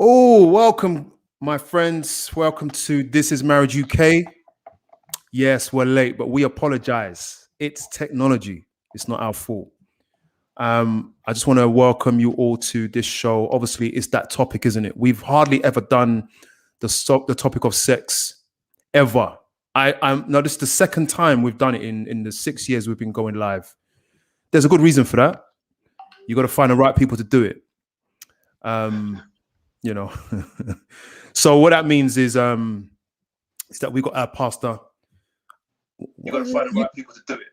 Oh, welcome, my friends. Welcome to This is Marriage UK. Yes, we're late, but we apologize. It's technology. It's not our fault. I just want to welcome you all to this show. Obviously, it's that topic, isn't it? We've hardly ever done the topic of sex ever. I'm now this is the second time we've done it in the 6 years we've been going live. There's a good reason for that. You got to find the right people to do it. You know. So what that means is that we got our pastor. You got to find the right people to do it.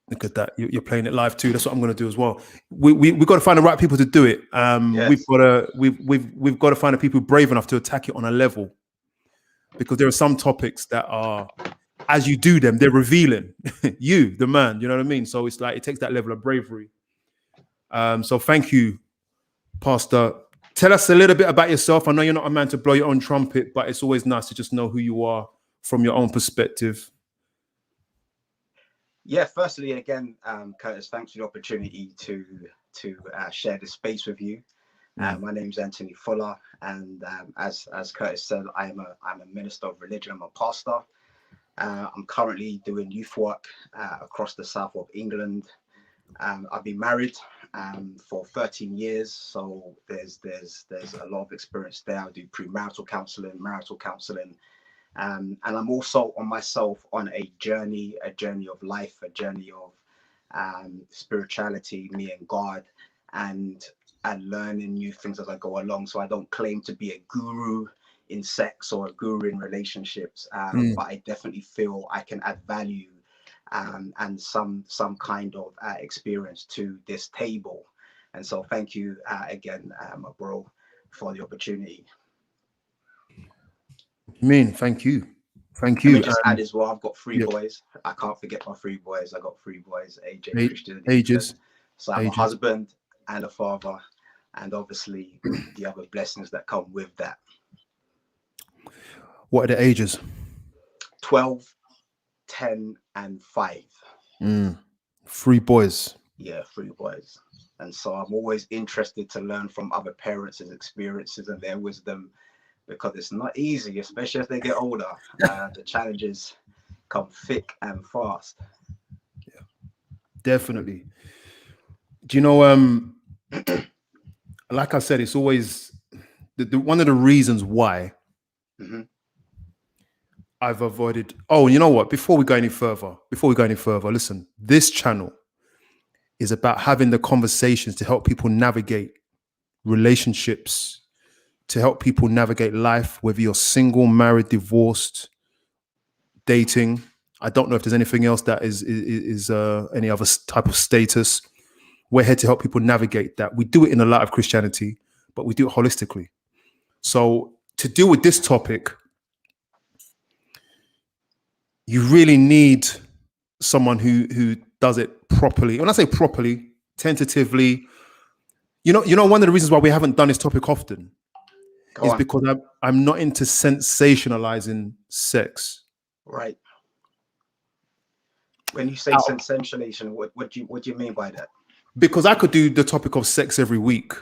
Look at that. You're playing it live too. That's what I'm going to do as well. We got to find the right people to do it. Yes. We've got to find the people brave enough to attack it on a level, because there are some topics that are, as you do them, they're revealing you, the man. You know what I mean? So it's like it takes that level of bravery. So thank you, Pastor. Tell us a little bit about yourself. I know you're not a man to blow your own trumpet, but it's always nice to just know who you are from your own perspective. Yeah, firstly, again, Curtis, thanks for the opportunity to share this space with you. My name's Antony Fuller, and as Curtis said, I'm a minister of religion. I'm a pastor. I'm currently doing youth work across the south of England. I've been married for 13 years, so there's a lot of experience there. I do premarital counselling, marital counselling. And I'm also on a journey of life, a journey of spirituality, me and God, and learning new things as I go along. So I don't claim to be a guru in sex or a guru in relationships, but I definitely feel I can add value and some kind of experience to this table. And so thank you again, my bro, for the opportunity. Thank you. Let me just add as well, I've got three boys. I can't forget my three boys. I got three boys, AJ, Christian, and ages. So I'm a husband and a father, and obviously the other blessings that come with that. What are the ages? 12, 10, and 5. Three boys. Yeah, three boys. And so I'm always interested to learn from other parents' experiences and their wisdom, because it's not easy, especially as they get older. The challenges come thick and fast. Yeah, definitely. Do you know, like I said, it's always one of the reasons why I've avoided. Oh, you know what? Before we go any further, listen, this channel is about having the conversations to help people navigate relationships, to help people navigate life, whether you're single, married, divorced, dating. I don't know if there's anything else that is any other type of status. We're here to help people navigate that. We do it in the light of Christianity, but we do it holistically. So to deal with this topic, you really need someone who does it properly. When I say properly, tentatively, you know, one of the reasons why we haven't done this topic often is because I'm not into sensationalizing sex. Right. When you say sensationalization, what do you mean by that? Because I could do the topic of sex every week,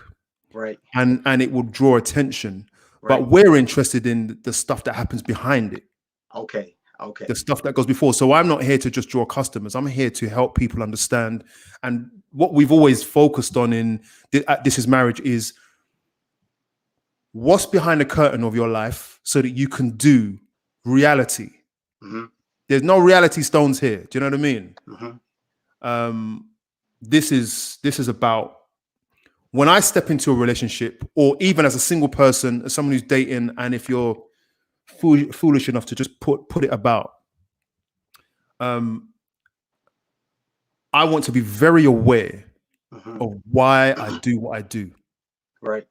right, and it would draw attention. Right. But we're interested in the stuff that happens behind it. Okay. The stuff that goes before. So I'm not here to just draw customers. I'm here to help people understand. And what we've always focused on in This is Marriage is what's behind the curtain of your life, so that you can do reality. There's no reality stones here. Do you know what I mean? This is about when I step into a relationship, or even as a single person, as someone who's dating, and if you're foolish enough to just put it about, I want to be very aware of why I do what I do. Right.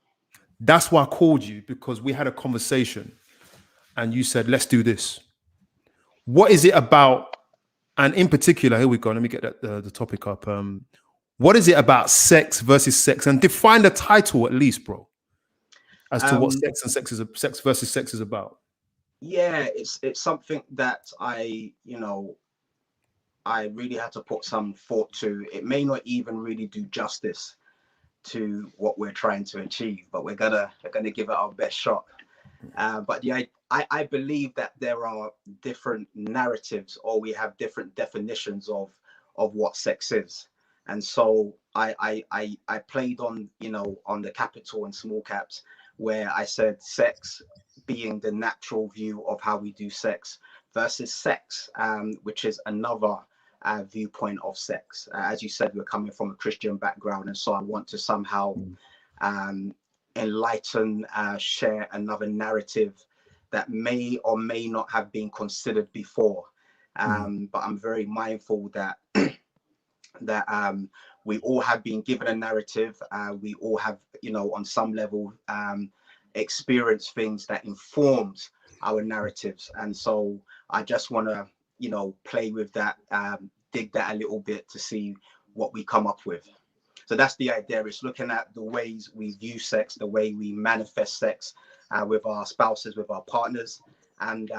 That's why I called you, because we had a conversation and you said, let's do this. What is it about? And in particular, here we go. Let me get the topic up. What is it about sex versus sex? And define the title at least, bro, as to what sex versus sex is about. Yeah, it's something that I really had to put some thought to. It may not even really do justice to what we're trying to achieve, but we're gonna give it our best shot. But yeah, I believe that there are different narratives, or we have different definitions of what sex is. And so I played on, you know, on the capital and small caps, where I said sex being the natural view of how we do sex versus sex, which is another viewpoint of sex. As you said, we're coming from a Christian background, and so I want to somehow enlighten, share another narrative that may or may not have been considered before. But I'm very mindful that we all have been given a narrative. We all have, you know, on some level, experienced things that informs our narratives. And so I just want to, you know, play with that, dig that a little bit to see what we come up with. So that's the idea. It's looking at the ways we view sex, the way we manifest sex with our spouses, with our partners. And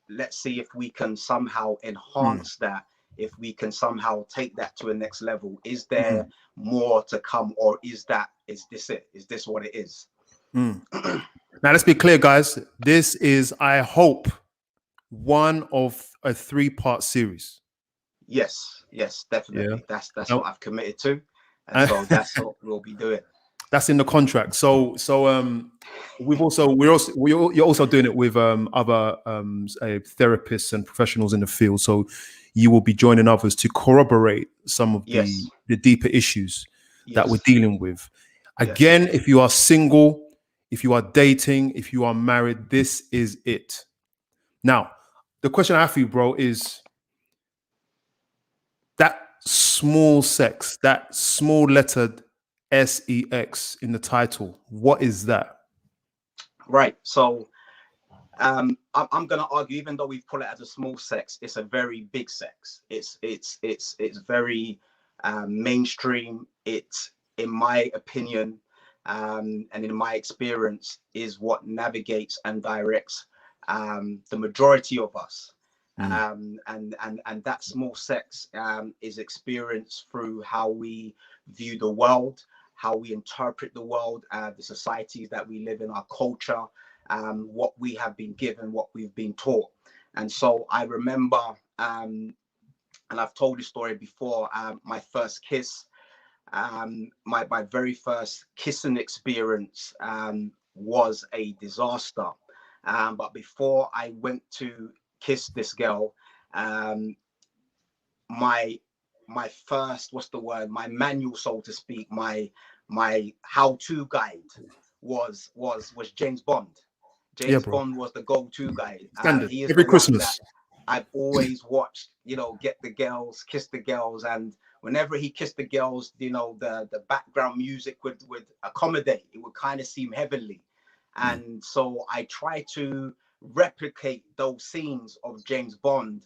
let's see if we can somehow enhance that, if we can somehow take that to a next level. Is there more to come, or is this it? Is this what it is? Now, let's be clear, guys. This is, I hope, one of a 3-part series. Yes, definitely. Yeah. That's what I've committed to. And so that's what we'll be doing. That's in the contract. So you're also doing it with other therapists and professionals in the field. So you will be joining others to corroborate some of the deeper issues that we're dealing with. Again, if you are single, if you are dating, if you are married, this is it. Now, the question I have for you, bro, is that small sex, that small lettered sex in the title. What is that? Right. So I'm going to argue, even though we put it as a small sex, it's a very big sex. It's very mainstream. It's, in my opinion, and in my experience, is what navigates and directs the majority of us. And that small sex is experienced through how we view the world, how we interpret the world, the societies that we live in, our culture, what we have been given, what we've been taught. And so I remember, and I've told this story before, my first kiss, my very first kissing experience was a disaster. But before I went to kiss this girl, my first, what's the word, my manual, so to speak, my how-to guide was James Bond. James Bond was the go-to guide. He is every the Christmas one that I've always watched, you know, get the girls, kiss the girls. And whenever he kissed the girls, you know, the background music would accommodate. It would kind of seem heavenly. And so I try to replicate those scenes of James Bond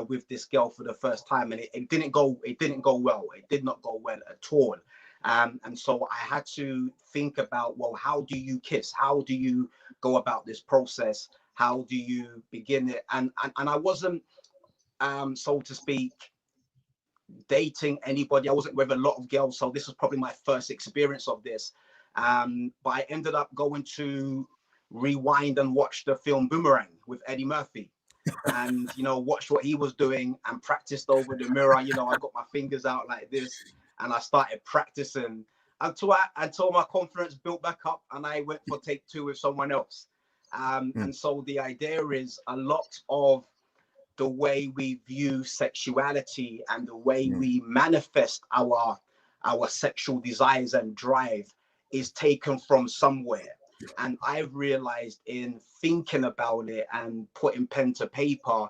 with this girl for the first time, and it didn't go well. It did not go well at all. And so I had to think about, well, how do you kiss? How do you go about this process? How do you begin it? And I wasn't, so to speak, dating anybody. I wasn't with a lot of girls, so this was probably my first experience of this. But I ended up going to rewind and watch the film Boomerang with Eddie Murphy, and, you know, watched what he was doing and practiced over the mirror. You know, I got my fingers out like this and I started practicing until my confidence built back up, and I went for take 2 with someone else. And so the idea is, a lot of the way we view sexuality and the way we manifest our sexual desires and drive is taken from somewhere. And I've realized, in thinking about it and putting pen to paper,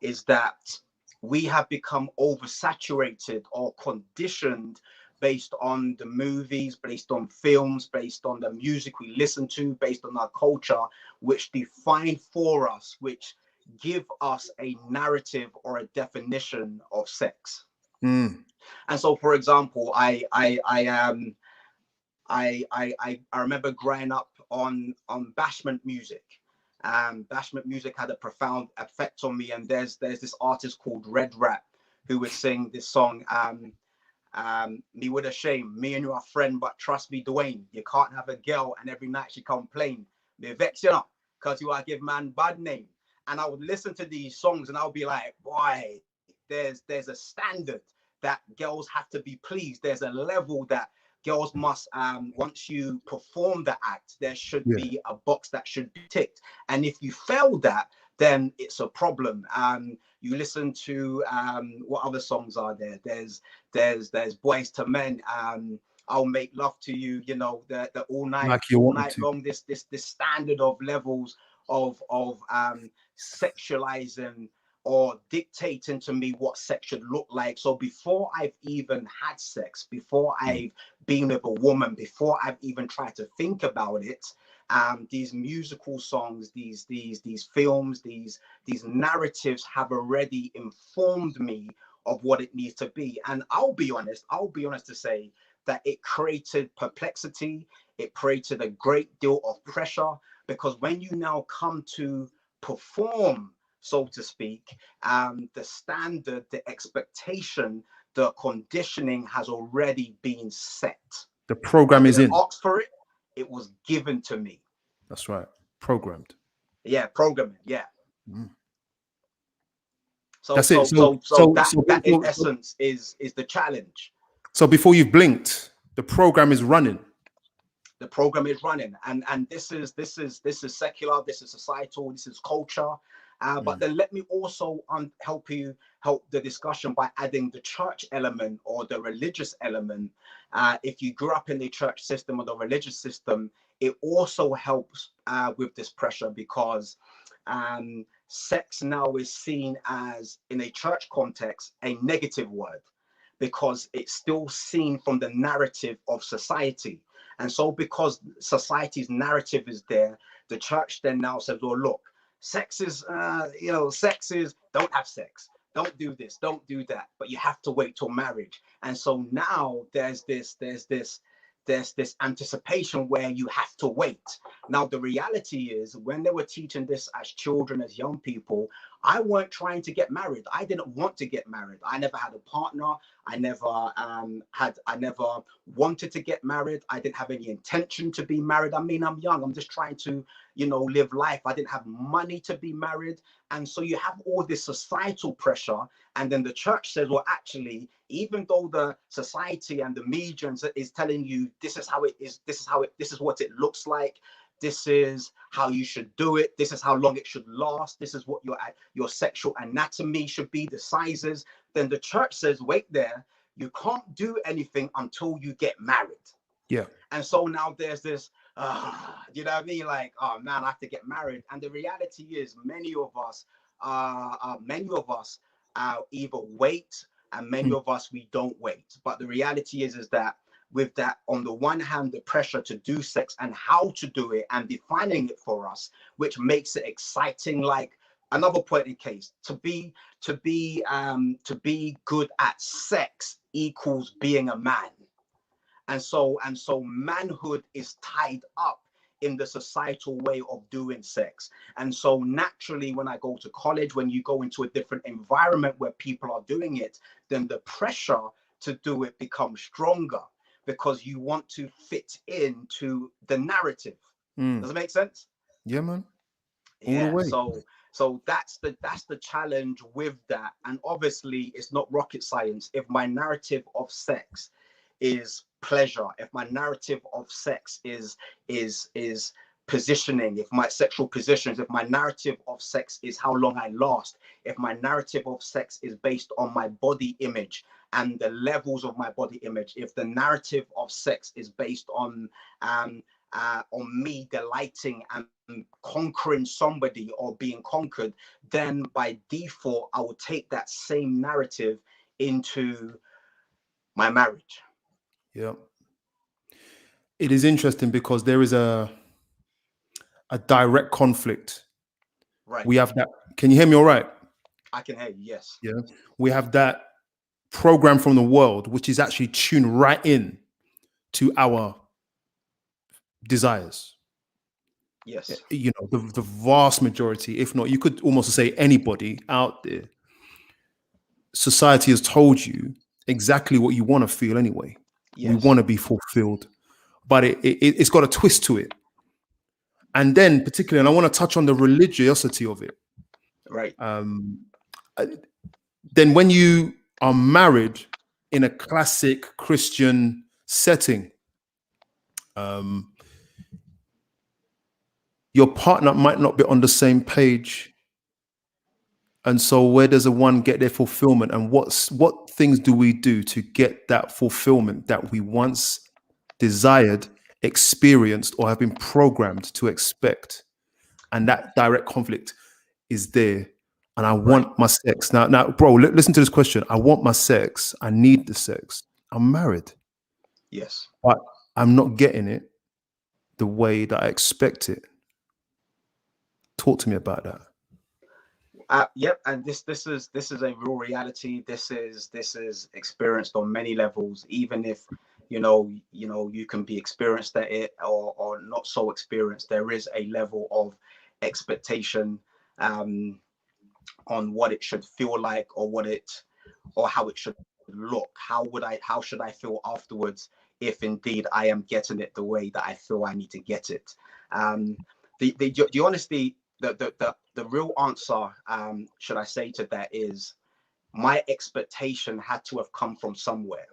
is that we have become oversaturated or conditioned based on the movies, based on films, based on the music we listen to, based on our culture, which define for us, which give us a narrative or a definition of sex. And so, for example, I remember growing up on bashment music. Bashment music had a profound effect on me. And there's this artist called Red Rat who would sing this song, Me with a shame, me and you are friend, but trust me, Dwayne, you can't have a girl and every night she complain. Me vex you up because you are give man bad name. And I would listen to these songs and I'll be like, boy, there's a standard that girls have to be pleased. There's a level that girls must once you perform the act, there should Yeah. be a box that should be ticked. And if you fail that, then it's a problem. You listen to what other songs are there? There's Boys to Men. I'll make love to you. You know, the Like you all want me night to. long. This standard of levels of sexualizing or dictating to me what sex should look like. So before I've even had sex, before I've been with a woman, before I've even tried to think about it, these musical songs, these films, these narratives have already informed me of what it needs to be. And I'll be honest to say that it created perplexity, it created a great deal of pressure, because when you now come to perform, so to speak, the standard, the expectation, the conditioning has already been set. The I program is didn't in. ask for it, it was given to me. That's right. Programmed. Yeah, programming. Yeah. Mm. So That's it. that in essence is the challenge. So before you've blinked, the program is running. The program is running, and this is secular, this is societal, this is culture. But then let me also help the discussion by adding the church element or the religious element. If you grew up in the church system or the religious system, it also helps with this pressure, because sex now is seen as, in a church context, a negative word, because it's still seen from the narrative of society. And so because society's narrative is there, the church then now says, well, look, sex is, sex is, don't have sex. Don't do this, don't do that, but you have to wait till marriage. And so now there's this anticipation where you have to wait. Now, the reality is, when they were teaching this as children, as young people, I weren't trying to get married. I didn't want to get married. I never had a partner. I never wanted to get married. I didn't have any intention to be married. I mean, I'm young. I'm just trying to, live life. I didn't have money to be married. And so you have all this societal pressure. And then the church says, well, actually, even though the society and the media is telling you this is how it is, this is what it looks like, this is how you should do it, this is how long it should last, this is what your sexual anatomy should be, the sizes, then the church says, wait there, you can't do anything until you get married. Yeah. And so now there's this, you know what I mean? Like, oh man, I have to get married. And the reality is, many of us either wait, and many of us, we don't wait. But the reality is that with that, on the one hand, the pressure to do sex and how to do it and defining it for us, which makes it exciting. Like another point in case, to be good at sex equals being a man. And so manhood is tied up in the societal way of doing sex. And so naturally, when I go to college, when you go into a different environment where people are doing it, then the pressure to do it becomes stronger, because you want to fit into the narrative. Does it make sense? Yeah, man. All the Yeah. way. So that's the challenge with that. And obviously, it's not rocket science. If my narrative of sex is pleasure, if my narrative of sex is positioning, if my sexual positions, if my narrative of sex is how long I last, if my narrative of sex is based on my body image and the levels of my body image, if the narrative of sex is based on me delighting and conquering somebody or being conquered, then by default I will take that same narrative into my marriage. Yeah. It is interesting because there is a direct conflict. Right. We have that. Can you hear me all right? I can hear you, yes. Yeah. We have that program from the world, which is actually tuned right in to our desires. Yes. The vast majority, if not, you could almost say anybody out there, society has told you exactly what you want to feel anyway. We Yes. want to be fulfilled, but it's got a twist to it. And then particularly, and I want to touch on the religiosity of it. Right. Then when you are married in a classic Christian setting, your partner might not be on the same page. And so where does a one get their fulfillment, and what things do we do to get that fulfillment that we once desired, experienced, or have been programmed to expect? And that direct conflict is there. And I Right. want my sex. Now, bro, listen to this question. I want my sex. I need the sex. I'm married, Yes. but I'm not getting it the way that I expect it. Talk to me about that. Yep, and this is a real reality. This is experienced on many levels. Even if you can be experienced at it or not so experienced, there is a level of expectation um, on what it should feel like, or how it should look. How should I feel afterwards if indeed I am getting it the way that I feel I need to get it? Um, the honesty, the real answer, should I say, to that is my expectation had to have come from somewhere.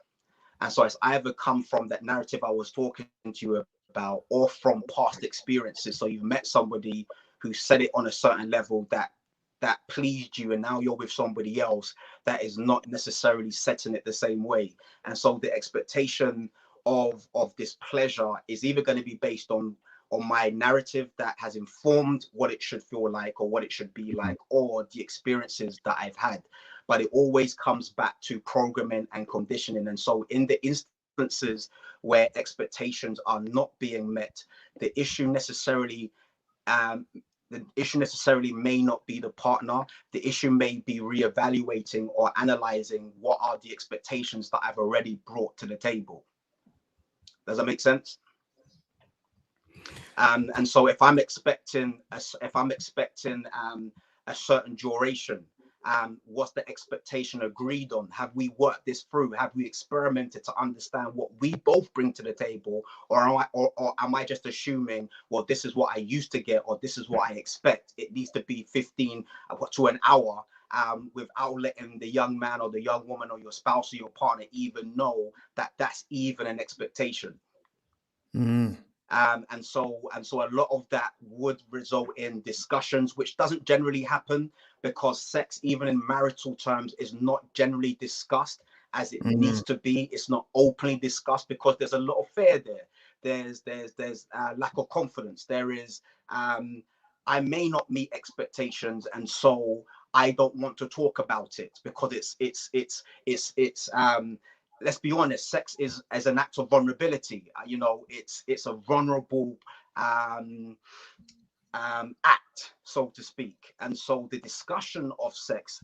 And so it's either come from that narrative I was talking to you about, or from past experiences. So you've met somebody who said it on a certain level that pleased you, and now you're with somebody else that is not necessarily setting it the same way. And so the expectation of this pleasure is either going to be based on my narrative that has informed what it should feel like or what it should be like, or the experiences that I've had. But it always comes back to programming and conditioning. And so in the instances where expectations are not being met, the issue necessarily um, may not be the partner. The issue may be reevaluating or analyzing what are the expectations that I've already brought to the table. Does that make sense? And so if I'm expecting a certain duration, what's the expectation agreed on? Have we worked this through? Have we experimented to understand what we both bring to the table? Or am I just assuming, well, this is what I used to get, or this is what I expect? It needs to be 15 to an hour, without letting the young man or the young woman or your spouse or your partner even know that that's even an expectation. Mm. And so a lot of that would result in discussions, which doesn't generally happen because sex, even in marital terms, is not generally discussed as it Mm. needs to be. It's not openly discussed because there's a lot of fear there. There's lack of confidence. There is I may not meet expectations, and so I don't want to talk about it because it's let's be honest, sex is as an act of vulnerability. It's a vulnerable act, so to speak. And so the discussion of sex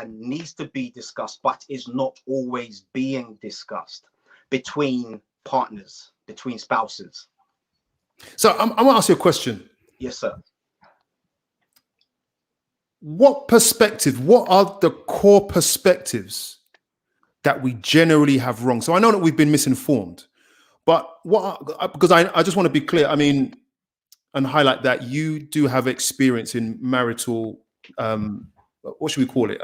needs to be discussed, but is not always being discussed between partners, between spouses. So I'm going to ask you a question. Yes, sir. What are the core perspectives that we generally have wrong? So I know that we've been misinformed, but because I just want to be clear, I mean, and highlight that you do have experience in marital, what should we call it?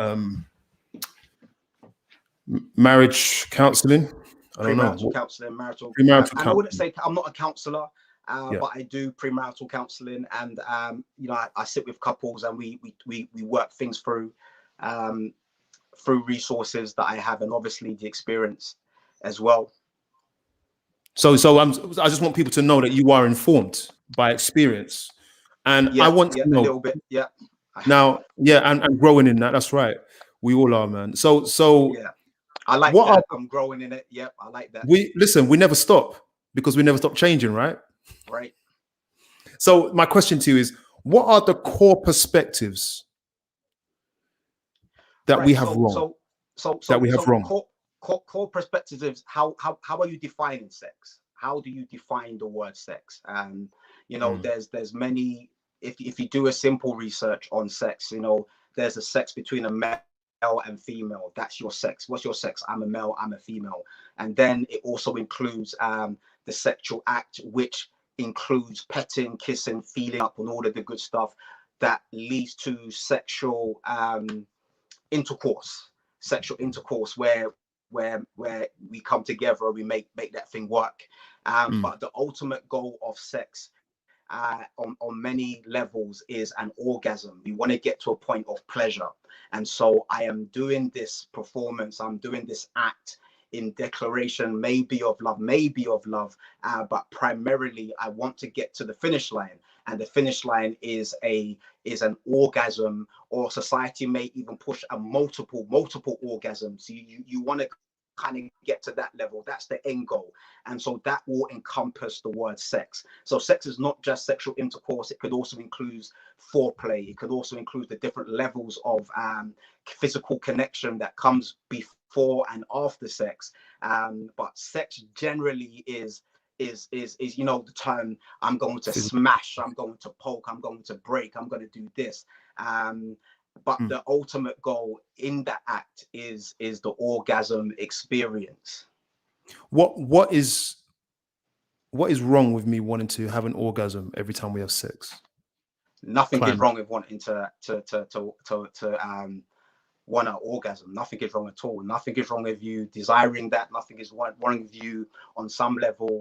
Marriage counseling? I don't know. Premarital counseling, marital, Premarital and I wouldn't counseling. say I'm not a counselor, Yeah. but I do premarital counseling, and I sit with couples and we work things through, through resources that I have, and obviously the experience as well. So I just want people to know that you are informed by experience, and I Yeah, want to yeah, a know little bit. Yeah, now. Yeah, and growing in that. That's right. We all are, man. So yeah. I like what are that. I'm growing in it. Yep, I like that. we? Listen, we never stop because we never stop changing, right? Right. So my question to you is, what are the core perspectives that we Right. have wrong? That we have So wrong. core perspectives is how are you defining sex? How do you define the word sex? Mm. There's many. If you do a simple research on sex, there's a sex between a male and female. That's your sex. What's your sex? I'm a male, I'm a female. And then it also includes the sexual act, which includes petting, kissing, feeling up, and all of the good stuff that leads to sexual intercourse. Sexual intercourse where we come together and we make that thing work. But the ultimate goal of sex on many levels is an orgasm. We want to get to a point of pleasure. And so I am doing this performance, I'm doing this act in declaration, maybe of love, but primarily I want to get to the finish line. And the finish line is an orgasm, or society may even push a multiple orgasms. You want to kind of get to that level. That's the end goal. And so that will encompass the word sex. So sex is not just sexual intercourse. It could also include foreplay. It could also include the different levels of physical connection that comes before and after sex. But sex generally is the term, I'm going to smash, I'm going to poke, I'm going to break, I'm going to do this. But the ultimate goal in that act is the orgasm experience. What is wrong with me wanting to have an orgasm every time we have sex? Nothing is wrong with wanting to want an orgasm. Nothing is wrong at all. Nothing is wrong with you desiring that. Nothing is wrong with you on some level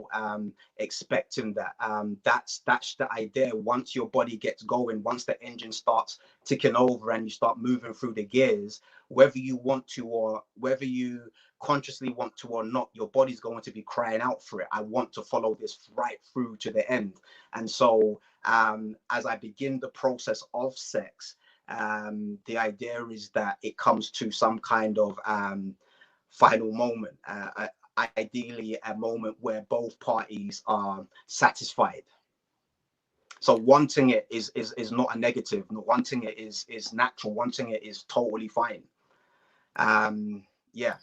expecting that. That's the idea. Once your body gets going, once the engine starts ticking over and you start moving through the gears, whether you want to or whether you consciously want to or not, your body's going to be crying out for it. I want to follow this right through to the end. And so as I begin the process of sex, the idea is that it comes to some kind of final moment, ideally a moment where both parties are satisfied. So wanting it is not a negative. Wanting it is natural. Wanting it is totally fine. Yeah.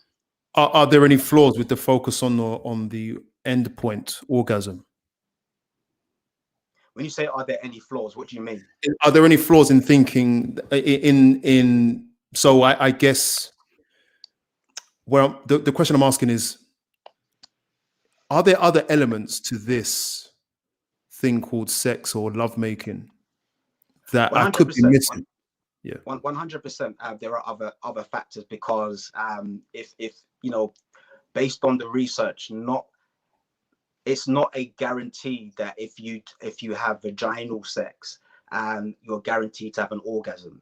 Are there any flaws with the focus on the end point, orgasm? When you say, are there any flaws, what do you mean? Are there any flaws in thinking in so I guess, well, the question I'm asking is, are there other elements to this thing called sex or lovemaking that I could be missing? Yeah, 100%. There are other factors, because if based on the research, it's not a guarantee that if you have vaginal sex, you're guaranteed to have an orgasm.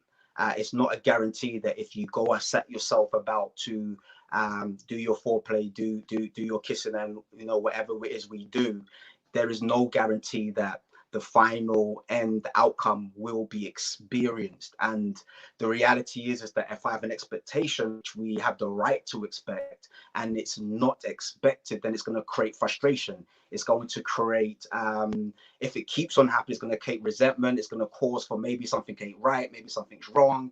It's not a guarantee that if you go and set yourself about to do your foreplay, do your kissing, and whatever it is we do, there is no guarantee that the final end outcome will be experienced. And the reality is that if I have an expectation, which we have the right to expect, and it's not expected, then it's going to create frustration. It's going to create, if it keeps on happening, it's going to create resentment. It's going to cause for maybe something ain't right, maybe something's wrong.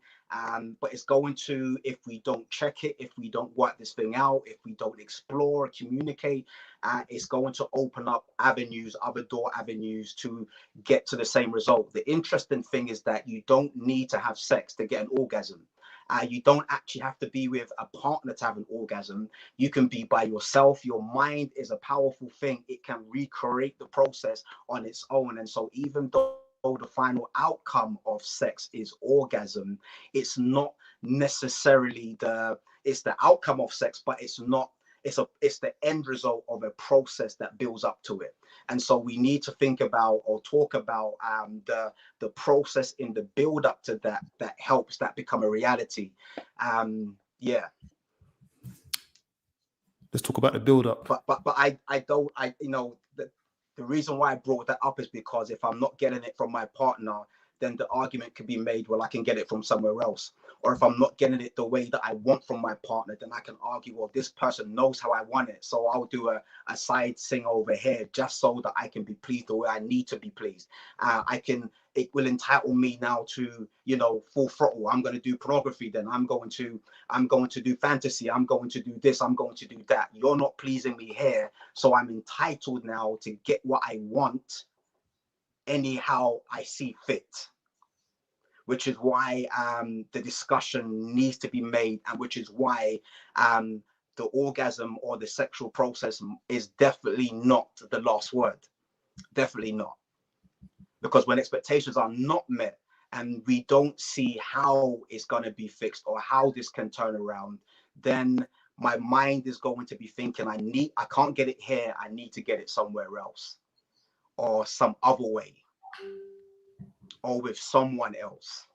But it's going to, if we don't check it, if we don't work this thing out, if we don't explore, communicate, it's going to open up avenues, other door avenues to get to the same result. The interesting thing is that you don't need to have sex to get an orgasm. You don't actually have to be with a partner to have an orgasm. You can be by yourself. Your mind is a powerful thing. It can recreate the process on its own. And so even though the final outcome of sex is orgasm, it's not necessarily it's the outcome of sex, but it's the end result of a process that builds up to it. And so we need to think about or talk about the process in the build up to that helps that become a reality. Yeah. Let's talk about the build up. But the reason why I brought that up is because if I'm not getting it from my partner, then the argument could be made, well, I can get it from somewhere else. Or if I'm not getting it the way that I want from my partner, then I can argue, well, this person knows how I want it, so I'll do a side thing over here just so that I can be pleased the way I need to be pleased. It will entitle me now to, full throttle. I'm going to do pornography, then I'm going to do fantasy. I'm going to do this. I'm going to do that. You're not pleasing me here, so I'm entitled now to get what I want anyhow I see fit. which is why the discussion needs to be made, and which is why the orgasm or the sexual process is definitely not the last word. Definitely not. Because when expectations are not met and we don't see how it's going to be fixed or how this can turn around, then my mind is going to be thinking, I can't get it here, I need to get it somewhere else, or some other way, or with someone else,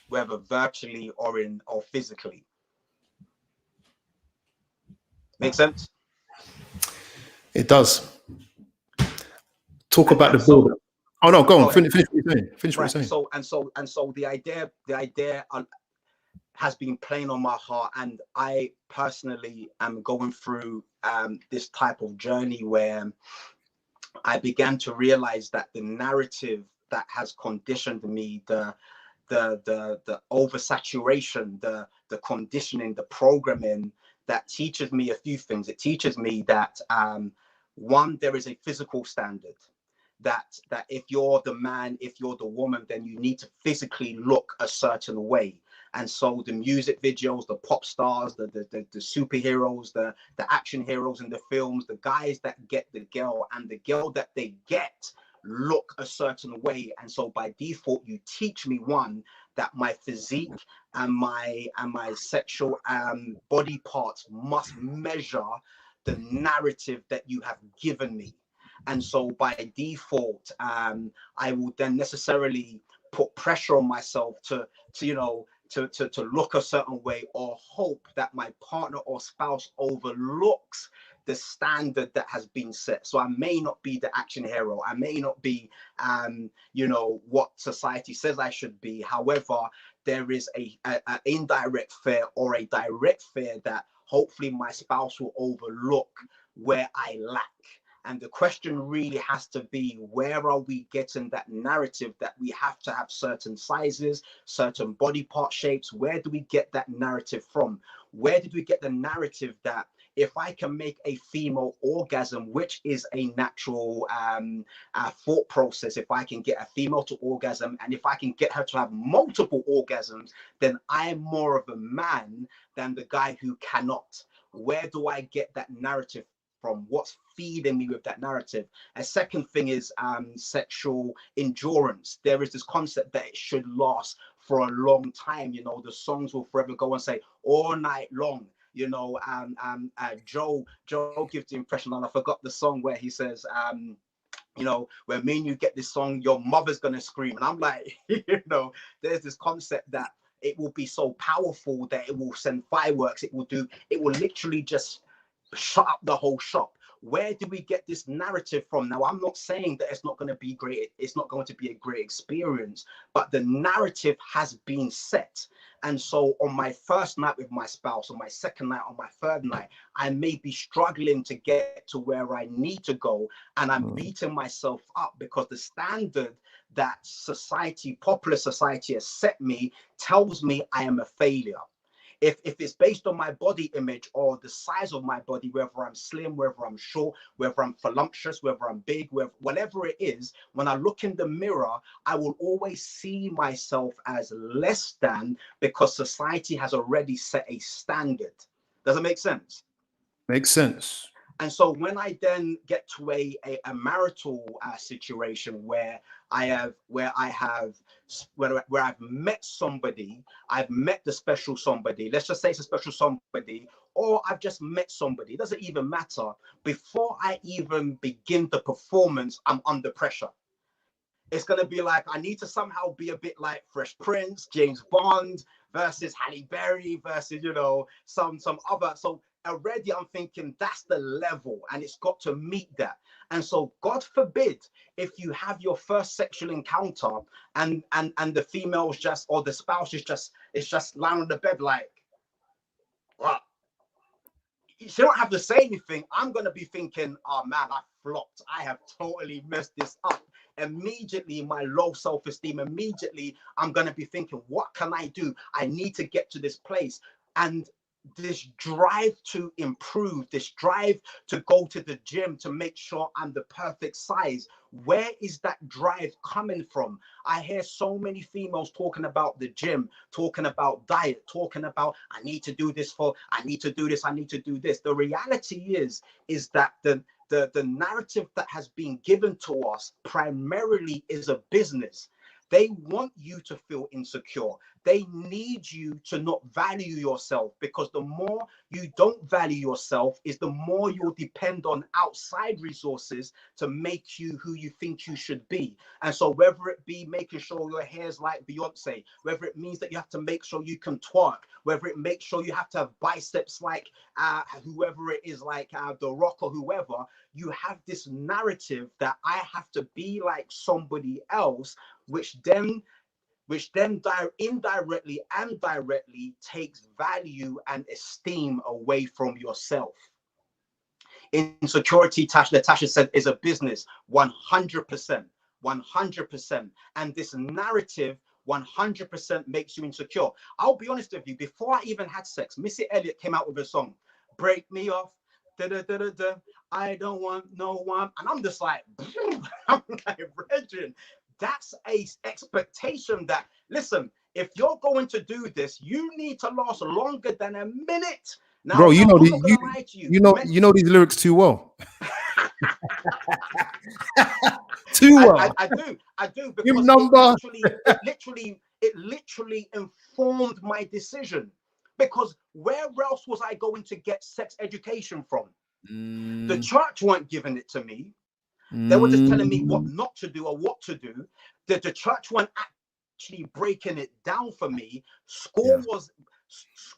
whether virtually or physically. Make sense? It does. Talk about And the build. Oh no, go on. go ahead. Finish what you're saying. Finish what you're Right. saying. So the idea has been playing on my heart, and I personally am going through this type of journey where I began to realize that the narrative that has conditioned me, the oversaturation, the conditioning, the programming, that teaches me a few things. It teaches me that one, there is a physical standard, that if you're the man, if you're the woman, then you need to physically look a certain way. And so the music videos, the pop stars, the superheroes, the action heroes in the films, the guys that get the girl and the girl that they get look a certain way. And so by default, you teach me, one, that my physique and my sexual body parts must measure the narrative that you have given me. And so by default, I will then necessarily put pressure on myself to look a certain way, or hope that my partner or spouse overlooks the standard that has been set. So I may not be the action hero. I may not be, what society says I should be. However, there is a indirect fear or a direct fear that hopefully my spouse will overlook where I lack. And the question really has to be, where are we getting that narrative that we have to have certain sizes, certain body part shapes? Where do we get that narrative from? Where did we get the narrative that if I can make a female orgasm, which is a natural thought process, if I can get a female to orgasm, and if I can get her to have multiple orgasms, then I am more of a man than the guy who cannot? Where do I get that narrative from? What's feeding me with that narrative? A second thing is sexual endurance. There is this concept that it should last for a long time. The songs will forever go and say all night long. Joe gives the impression, and I forgot the song where he says, when me and you get this song, your mother's gonna scream. And I'm like, there's this concept that it will be so powerful that it will send fireworks. It will literally just shut up the whole shop. Where do we get this narrative from? Now, I'm not saying that it's not going to be great. It's not going to be a great experience, but the narrative has been set. And so on my first night with my spouse, on my second night, on my third night, I may be struggling to get to where I need to go. And I'm beating myself up because the standard that popular society has set me tells me I am a failure. If it's based on my body image or the size of my body, whether I'm slim, whether I'm short, whether I'm voluptuous, whether I'm big, whatever it is, when I look in the mirror, I will always see myself as less than, because society has already set a standard. Does it make sense? Makes sense. And so when I then get to a marital situation where I've met somebody, I've met the special somebody, let's just say it's a special somebody, or I've just met somebody, it doesn't even matter. Before I even begin the performance, I'm under pressure. It's going to be like, I need to somehow be a bit like Fresh Prince, James Bond versus Halle Berry versus, some other. So already I'm thinking that's the level, and it's got to meet that. And so God forbid if you have your first sexual encounter and the female's just, or the spouse is just lying on the bed like, what? She don't have to say anything. I'm going to be thinking, oh man, I flopped. I have totally messed this up. Immediately, my low self-esteem, immediately, I'm going to be thinking, what can I do? I need to get to this place. And this drive to improve, this drive to go to the gym to make sure I'm the perfect size. Where is that drive coming from? I hear so many females talking about the gym, talking about diet, talking about I need to do this I need to do this, I need to do this. The reality is that the narrative that has been given to us primarily is a business. They want you to feel insecure. They need you to not value yourself, because the more you don't value yourself is the more you'll depend on outside resources to make you who you think you should be. And so whether it be making sure your hair's like Beyonce, whether it means that you have to make sure you can twerk, whether it makes sure you have to have biceps like whoever it is, like The Rock or whoever, you have this narrative that I have to be like somebody else, which then indirectly and directly takes value and esteem away from yourself. Insecurity, Natasha said, is a business. 100%. 100%. And this narrative 100% makes you insecure. I'll be honest with you, before I even had sex, Missy Elliott came out with a song, Break Me Off, da da da da da, I don't want no one. And I'm just like, I'm like, Regin, that's a expectation that, listen, if you're going to do this, you need to last longer than a minute. Now, Bro, you know I'm not gonna lie to you. you know these lyrics too well. Too well. I do, Give because number. it literally informed my decision. Because where else was I going to get sex education from? The church weren't giving it to me. They were just telling me what not to do or what to do. The church weren't actually breaking it down for me.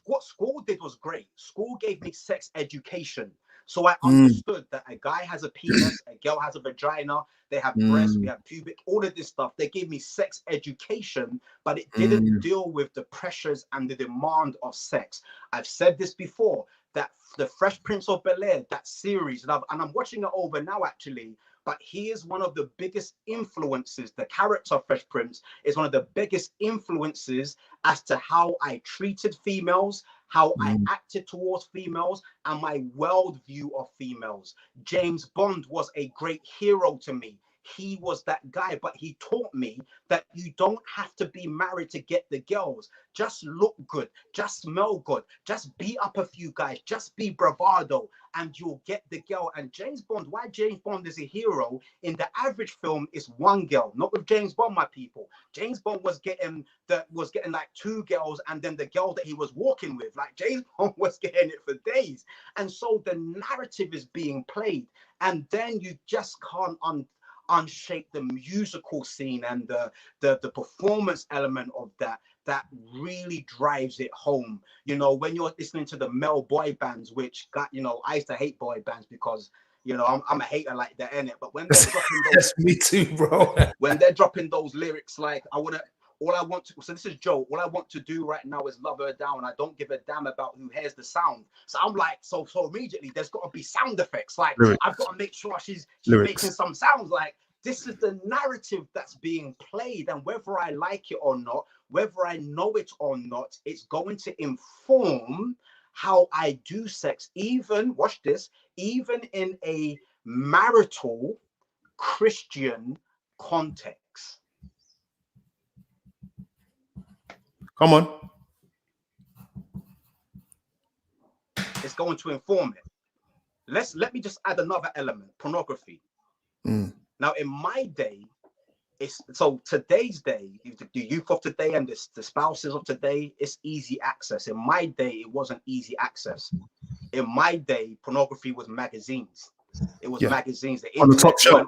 What school did was great. School gave me sex education. So I understood that a guy has a penis, a girl has a vagina, they have breasts, we have pubic, all of this stuff. They gave me sex education, but it didn't deal with the pressures and the demand of sex. I've said this before, that the Fresh Prince of Bel-Air, that series, and I'm watching it over now actually, but he is one of the biggest influences. The character of Fresh Prince is one of the biggest influences as to how I treated females, how I acted towards females, and my worldview of females. James Bond was a great hero to me. He was that guy, but he taught me that you don't have to be married to get the girls. Just look good, just smell good, just beat up a few guys, just be bravado, and you'll get the girl. And James Bond, why James Bond is a hero in the average film is one girl, not with James Bond, my people. James Bond was getting like two girls, and then the girl that he was walking with, like James Bond was getting it for days. And so the narrative is being played, and then you just can't unshake the musical scene and the performance element of that really drives it home. You know, when you're listening to the male boy bands, which got, you know, I used to hate boy bands because, you know, I'm a hater like that, innit? But when they're dropping those, Yes, me too, bro. when they're dropping those lyrics, like so this is Joe, all I want to do right now is love her down. I don't give a damn about who hears the sound. So I'm like, so immediately there's got to be sound effects. Like Lyrics. I've got to make sure she's Lyrics. making some sounds. Like this is the narrative that's being played, and whether I like it or not, whether I know it or not, it's going to inform how I do sex. Even, watch this, even in a marital Christian context. Come on. It's going to inform it. Let me just add another element: pornography. Now, in my day, today's day, the youth of today and the spouses of today, it's easy access. In my day, it wasn't easy access. In my day, pornography was magazines. It was magazines. The on the internet top shelf.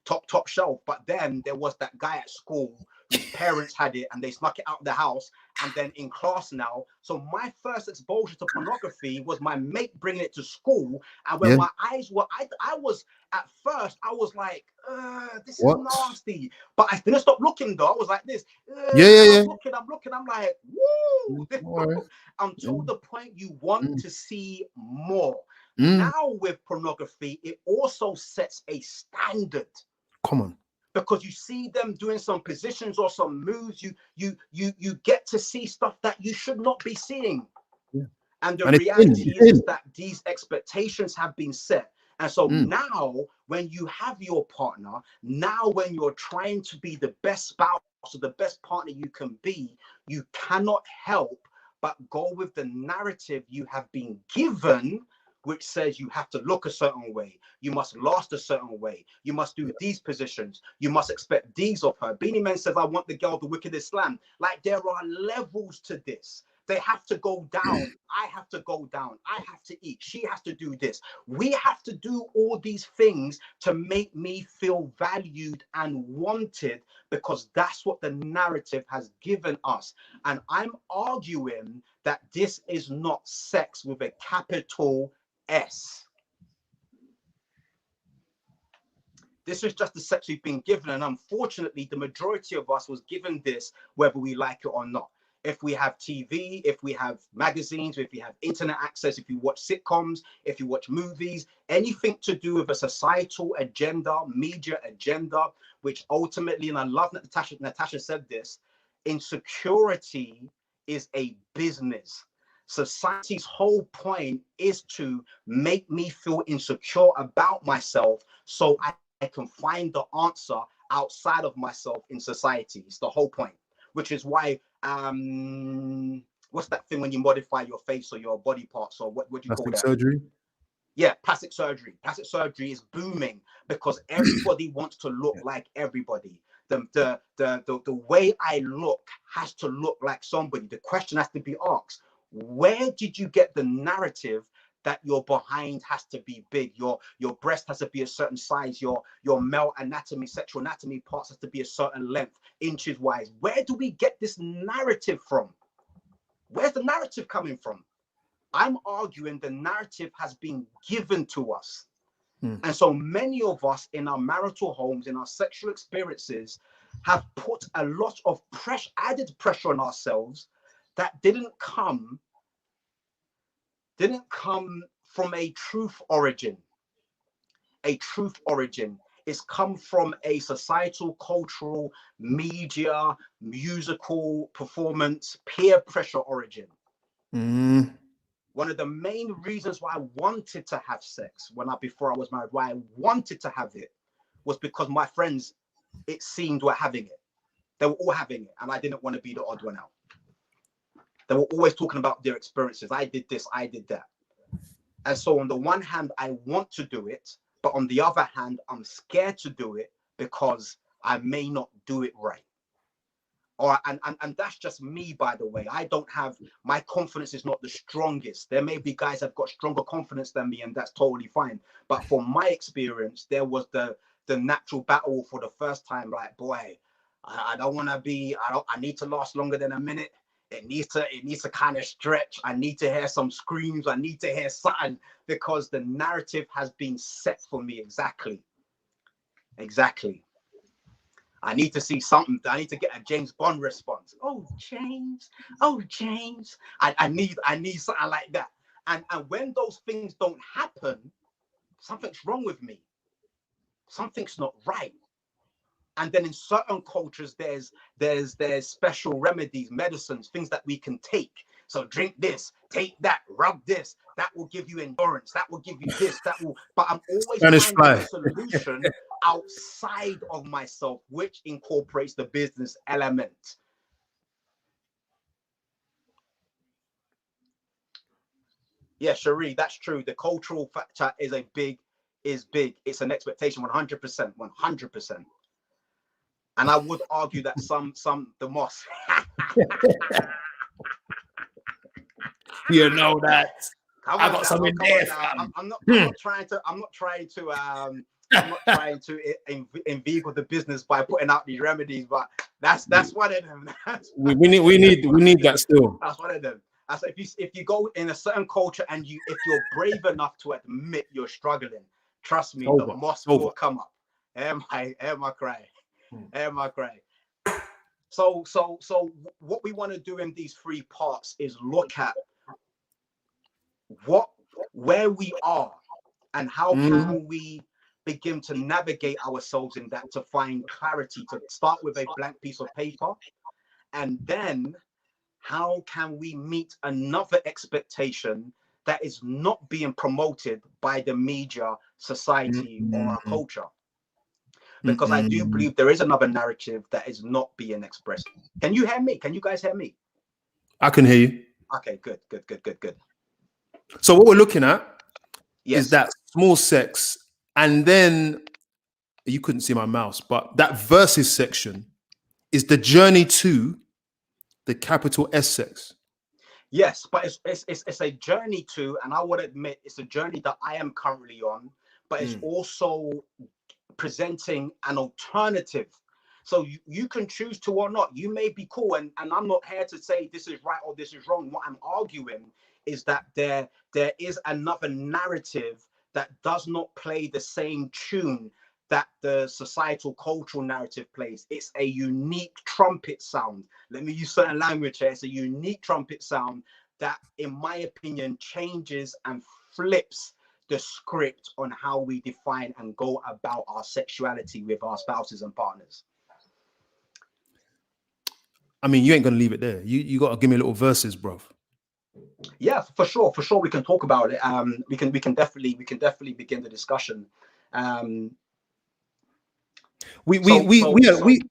top shelf. But then there was that guy at school whose parents had it and they snuck it out of the house, and then in class now. So my first exposure to pornography was my mate bringing it to school, and when my eyes were, I was at first, I was like, this is nasty, but I didn't stop looking though. I was like this, I'm looking, I'm like, woo, until the point you want to see more. Now with pornography, it also sets a standard. Come on. Because you see them doing some positions or some moves, you get to see stuff that you should not be seeing. And the And reality it's is in. that these expectations have been set. And so Mm. now, when you have your partner, now when you're trying to be the best spouse or the best partner you can be, you cannot help but go with the narrative you have been given, which says you have to look a certain way, you must last a certain way, you must do these positions, you must expect these of her. Beanie Man says, I want the girl, the wicked Islam. Like, there are levels to this. They have to go down. I have to go down. I have to eat. She has to do this. We have to do all these things to make me feel valued and wanted, because that's what the narrative has given us. And I'm arguing that this is not sex with a capital S. This is just the sex we've been given. And unfortunately, the majority of us was given this, whether we like it or not. If we have TV, if we have magazines, if we have internet access, if you watch sitcoms, if you watch movies, anything to do with a societal agenda, media agenda, which ultimately, and I love that Natasha said this, insecurity is a business. Society's whole point is to make me feel insecure about myself so I can find the answer outside of myself in society. It's the whole point, which is why what's that thing when you modify your face or your body parts, or what do you call Plastic that? surgery. Yeah, plastic surgery. Plastic surgery is booming because everybody wants to look like everybody. The way I look has to look like somebody. The question has to be asked: where did you get the narrative that your behind has to be big, your breast has to be a certain size, your male anatomy, sexual anatomy parts has to be a certain length, inches wise? Where do we get this narrative from? Where's the narrative coming from? I'm arguing the narrative has been given to us. And so many of us in our marital homes, in our sexual experiences, have put a lot of pressure, added pressure on ourselves that didn't come from a truth origin. A truth origin. It's come from a societal, cultural, media, musical, performance, peer pressure origin. One of the main reasons why I wanted to have sex before I was married, why I wanted to have it, was because my friends, it seemed, were having it. They were all having it, and I didn't want to be the odd one out. They were always talking about their experiences. I did this, I did that. And so on the one hand, I want to do it, but on the other hand, I'm scared to do it because I may not do it right. And that's just me, by the way. I don't have, my confidence is not the strongest. There may be guys that have got stronger confidence than me, and that's totally fine. But from my experience, there was the natural battle for the first time. Like, boy, I don't want to be, I need to last longer than a minute. It needs to kind of stretch. I need to hear some screams. I need to hear something, because the narrative has been set for me. Exactly. I need to see something. I need to get a James Bond response. Oh, James. Oh, James. I need something like that. And when those things don't happen, something's wrong with me. Something's not right. And then in certain cultures, there's special remedies, medicines, things that we can take. So drink this, take that, rub this. That will give you endurance. That will give you this. That will. But I'm always Spanish finding a fly. solution outside of myself, which incorporates the business element. Yeah, Cherie, that's true. The cultural factor is big. It's an expectation, 100%, 100%. And I would argue that the Moss. You know that. Come I on got now, something come there, on now. fam. I'm not trying to inveigle the business by putting out these remedies, but that's one of them. We need that still. That's one of them. So if you go in a certain culture and if you're brave enough to admit you're struggling, trust me, the moss will come up. Am I crying? Am I crying? So what we want to do in these 3 parts is look at where we are and how can we begin to navigate ourselves in that, to find clarity, to start with a blank piece of paper, and then how can we meet another expectation that is not being promoted by the media, society, or our Mm-mm. culture? Because I do believe there is another narrative that is not being expressed. Can you hear me? Can you guys hear me? I can hear you. Okay, good, good, good, good, good. So what we're looking at is Yes. that small sex, and then you couldn't see my mouse, but that verses section is the journey to the capital S sex. Yes, but it's a journey to, and I would admit it's a journey that I am currently on, but it's Mm. also presenting an alternative. So you can choose to or not. You may be cool, and I'm not here to say this is right or this is wrong. What I'm arguing is that there is another narrative that does not play the same tune that the societal cultural narrative plays. It's a unique trumpet sound. Let me use certain language here. It's a unique trumpet sound that, in my opinion, changes and flips the script on how we define and go about our sexuality with our spouses and partners. I mean, you ain't gonna leave it there. You gotta give me a little verses, bro. Yeah, for sure, we can talk about it. We can definitely begin the discussion. Um, We we so we so we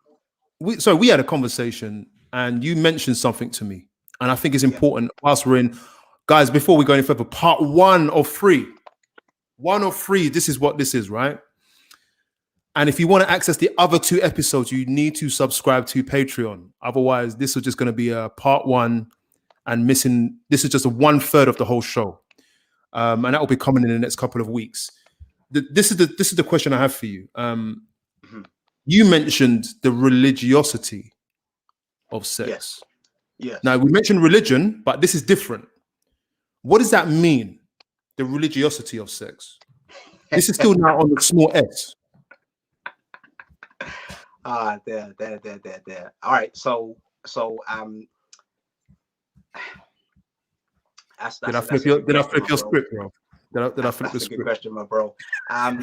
had, so we had a conversation, and you mentioned something to me, and I think it's yeah. important whilst we're in, guys. Before we go any further, part one of three, this is what this is, right? And if you want to access the other two episodes, you need to subscribe to Patreon. Otherwise, this is just going to be a part one, and missing. This is just a 1/3 of the whole show, and that will be coming in the next couple of weeks. This is the question I have for you. Mhm. You mentioned the religiosity of Yes, sex. Now, yes. we mentioned religion, but this is different. What does that mean? The religiosity of sex. This is still now on the small s. There. All right. So Did I that's flip a your good Did I question, flip my your bro. script, bro? Did I flip the That's a good script? question, my bro.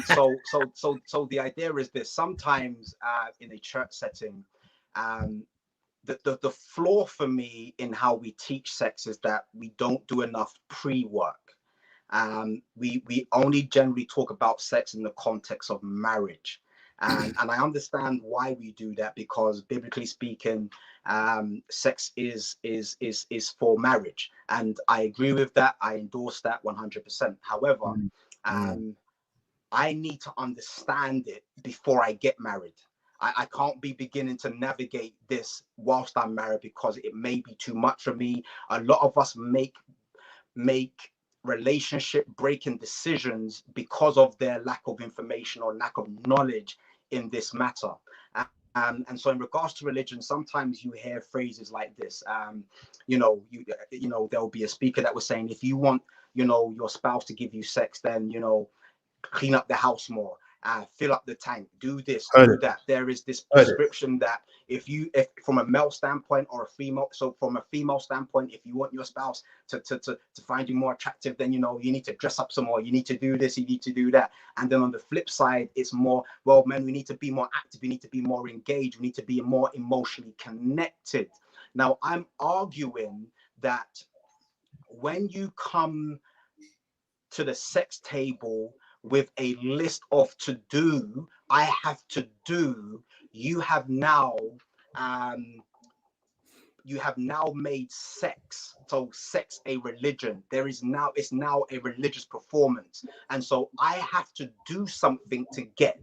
So the idea is this: sometimes in a church setting, um, the flaw for me in how we teach sex is that we don't do enough pre-work. We only generally talk about sex in the context of marriage. And I understand why we do that, because biblically speaking, sex is for marriage, and I agree with that. I endorse that 100%. However, Mm, mm. um, I need to understand it before I get married. I can't be beginning to navigate this whilst I'm married, because it may be too much for me. A lot of us make relationship breaking decisions because of their lack of information or lack of knowledge in this matter. And so in regards to religion, sometimes you hear phrases like this. There'll be a speaker that was saying, if you want, your spouse to give you sex, then, clean up the house more, fill up the tank, do this, Heard do it. that. There is this Heard it. prescription that if from a male standpoint or a female, so from a female standpoint, if you want your spouse to find you more attractive, then you need to dress up some more, you need to do this, you need to do that. And then on the flip side, it's more, well, man, we need to be more active, we need to be more engaged, we need to be more emotionally connected. Now, I'm arguing that when you come to the sex table with a list of to do, I have to do, you have now um, made sex, so sex a religion. It's now a religious performance, and so I have to do something to get.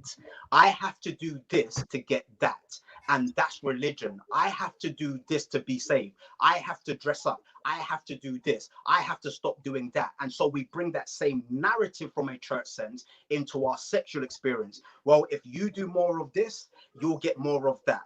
I have to do this to get that, and that's religion. I have to do this to be saved. I have to dress up. I have to do this. I have to stop doing that. And so we bring that same narrative from a church sense into our sexual experience. Well, if you do more of this, you'll get more of that.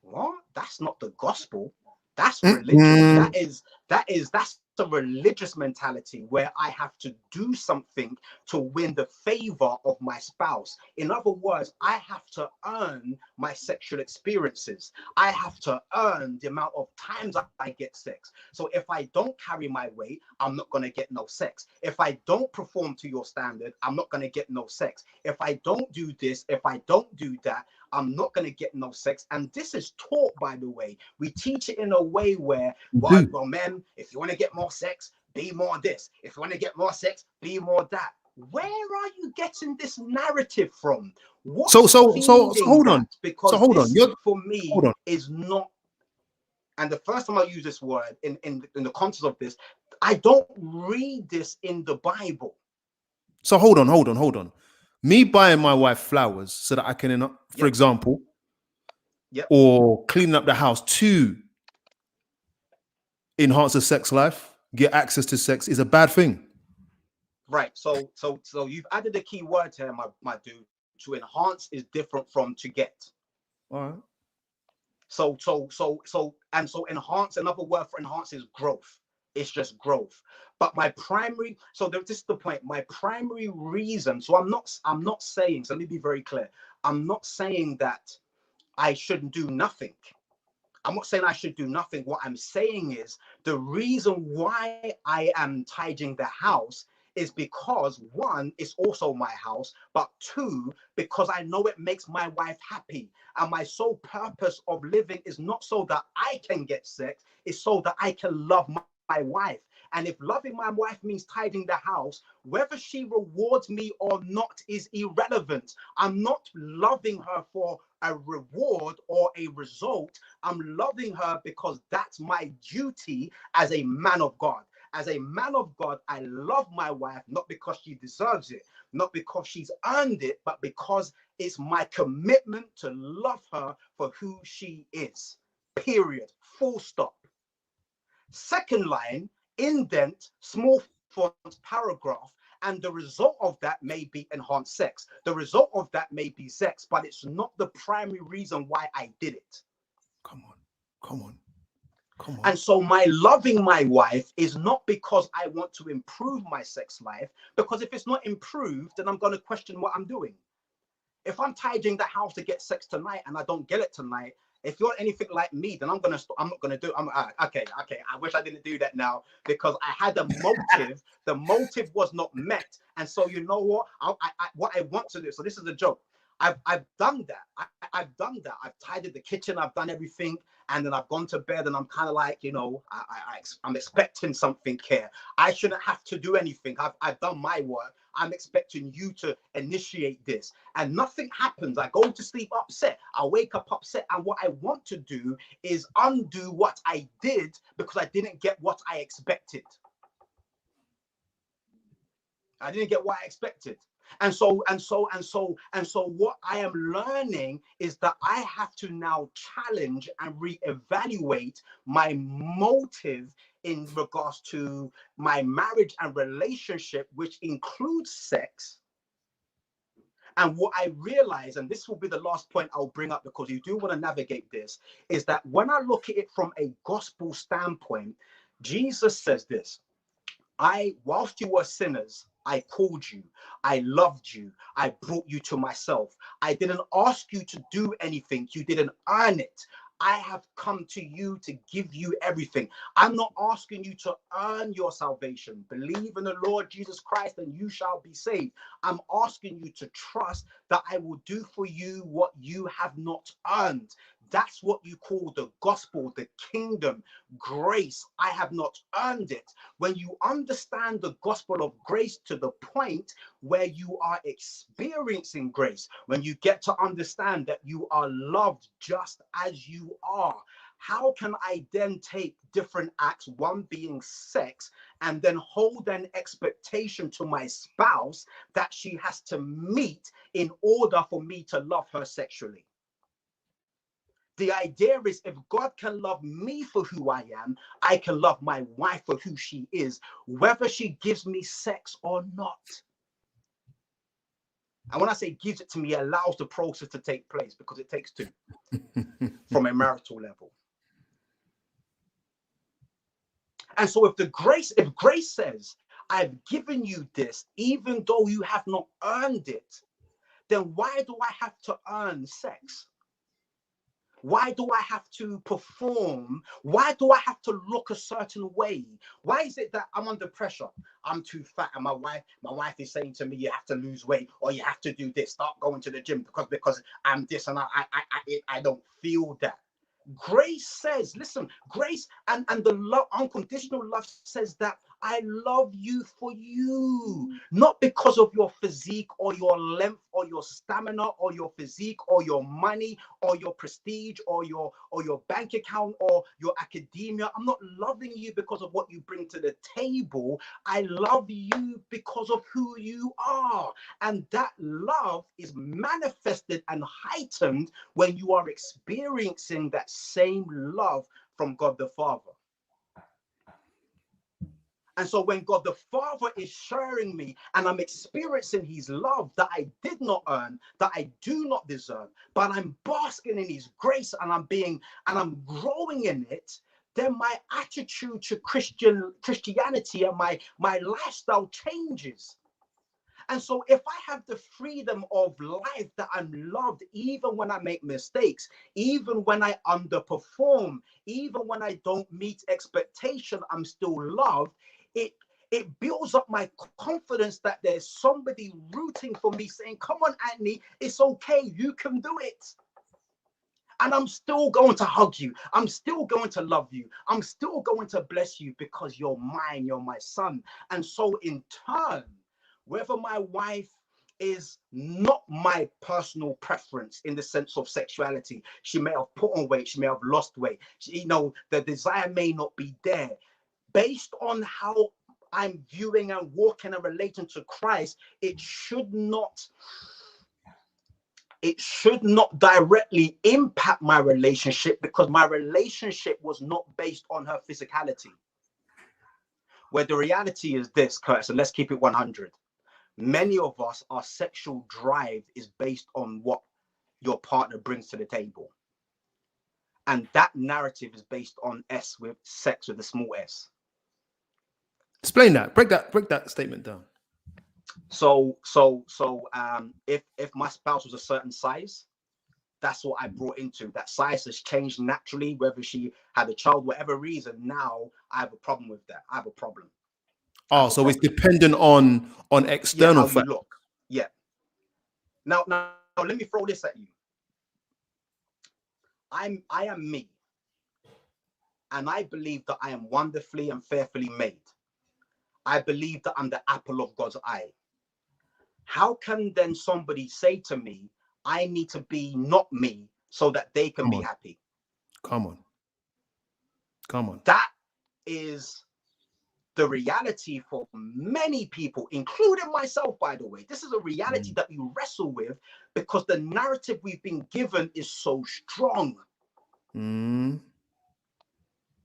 What? That's not the gospel. That's religion. Mm-mm. That's a religious mentality where I have to do something to win the favor of my spouse. In other words, I have to earn my sexual experiences. I have to earn the amount of times I get sex. So if I don't carry my weight, I'm not going to get no sex. If I don't perform to your standard, I'm not going to get no sex. If I don't do this, if I don't do that, I'm not going to get no sex. And this is taught, by the way. We teach it in a way where, You well, do. well, men, if you want to get more sex, be more this. If you want to get more sex, be more that. Where are you getting this narrative from? So What's so so so feeding hold that? on. So Because hold on. this, You're for me, hold on. is not. And the first time I use this word in the context of this, I don't read this in the Bible. So hold on, hold on, hold on. Me buying my wife flowers so that I can, for Yep, example, yep. or cleaning up the house to enhance the sex life, get access to sex is a bad thing. Right. So you've added a key word here, my dude. To enhance is different from to get. All right. So enhance, another word for enhance is growth. It's just growth. But my primary, this is the point. My primary reason, so I'm not saying, so let me be very clear. I'm not saying that I shouldn't do nothing. I'm not saying I should do nothing. What I'm saying is the reason why I am tidying the house is because, one, it's also my house, but two, because I know it makes my wife happy. And my sole purpose of living is not so that I can get sex, it's so that I can love my wife. And if loving my wife means tidying the house, whether she rewards me or not is irrelevant. I'm not loving her for a reward or a result. I'm loving her because that's my duty as a man of God. As a man of God, I love my wife, not because she deserves it, not because she's earned it, but because it's my commitment to love her for who she is. Period. Full stop. Second line, indent, small fonts, paragraph, and the result of that may be enhanced sex. The result of that may be sex, but it's not the primary reason why I did it. Come on. Come on. Come on. And so my loving my wife is not because I want to improve my sex life, because if it's not improved, then I'm going to question what I'm doing. If I'm tidying the house to get sex tonight and I don't get it tonight, if you're anything like me, then I'm not gonna do. Okay. I wish I didn't do that now because I had a motive. The motive was not met, and so you know what? What I want to do. So this is a joke. I've done that. I've done that. I've tidied the kitchen. I've done everything, and then I've gone to bed, and I'm kind of like, I'm expecting something here. I shouldn't have to do anything. I've done my work. I'm expecting you to initiate this, and nothing happens. I go to sleep upset. I wake up upset, and what I want to do is undo what I did because I didn't get what I expected. I didn't get what I expected. And so what I am learning is that I have to now challenge and reevaluate my motive in regards to my marriage and relationship, which includes sex. And what I realize, and this will be the last point I'll bring up because you do want to navigate this, is that when I look at it from a gospel standpoint, Jesus says this: whilst you were sinners, I called you, I loved you, I brought you to myself. I didn't ask you to do anything, you didn't earn it. I have come to you to give you everything. I'm not asking you to earn your salvation. Believe in the Lord Jesus Christ and you shall be saved. I'm asking you to trust that I will do for you what you have not earned. That's what you call the gospel, the kingdom, grace. I have not earned it. When you understand the gospel of grace to the point where you are experiencing grace, when you get to understand that you are loved just as you are, how can I then take different acts, one being sex, and then hold an expectation to my spouse that she has to meet in order for me to love her sexually? The idea is if God can love me for who I am, I can love my wife for who she is, whether she gives me sex or not. And when I say gives it to me, it allows the process to take place because it takes two from a marital level. And so if grace says, I've given you this, even though you have not earned it, then why do I have to earn sex? Why do I have to perform? Why do I have to look a certain way? Why is it that I'm under pressure? I'm too fat, and my wife is saying to me, you have to lose weight, or you have to do this, start going to the gym because I'm this, and I don't feel that. Grace says, listen, grace and the love, unconditional love says that I love you for you, not because of your physique or your length or your stamina or your physique or your money or your prestige or your bank account or your academia. I'm not loving you because of what you bring to the table. I love you because of who you are. And that love is manifested and heightened when you are experiencing that same love from God the Father. And so when God the Father is sharing me and I'm experiencing his love that I did not earn, that I do not deserve, but I'm basking in his grace and I'm growing in it, then my attitude to Christianity and my lifestyle changes. And so if I have the freedom of life that I'm loved, even when I make mistakes, even when I underperform, even when I don't meet expectation, I'm still loved. It builds up my confidence that there's somebody rooting for me saying, come on, Antony, it's okay. You can do it. And I'm still going to hug you. I'm still going to love you. I'm still going to bless you because you're mine. You're my son. And so in turn, whether my wife is not my personal preference in the sense of sexuality, she may have put on weight, she may have lost weight, the desire may not be there. Based on how I'm viewing and walking and relating to Christ, it should not directly impact my relationship because my relationship was not based on her physicality. Where the reality is this, Curtis, and let's keep it 100. Many of us, our sexual drive is based on what your partner brings to the table. And that narrative is based on sex with a small s. Explain that. Break that statement down. So if my spouse was a certain size, that's what I brought into. That size has changed naturally, whether she had a child, whatever reason. Now I have a problem with that. I have a problem. Oh, so it's dependent on external factors. Look. Yeah. Now let me throw this at you. I am me. And I believe that I am wonderfully and fearfully made. I believe that I'm the apple of God's eye. How can then somebody say to me, I need to be not me so that they can be happy? Come on. That is the reality for many people, including myself, by the way. This is a reality that we wrestle with because the narrative we've been given is so strong.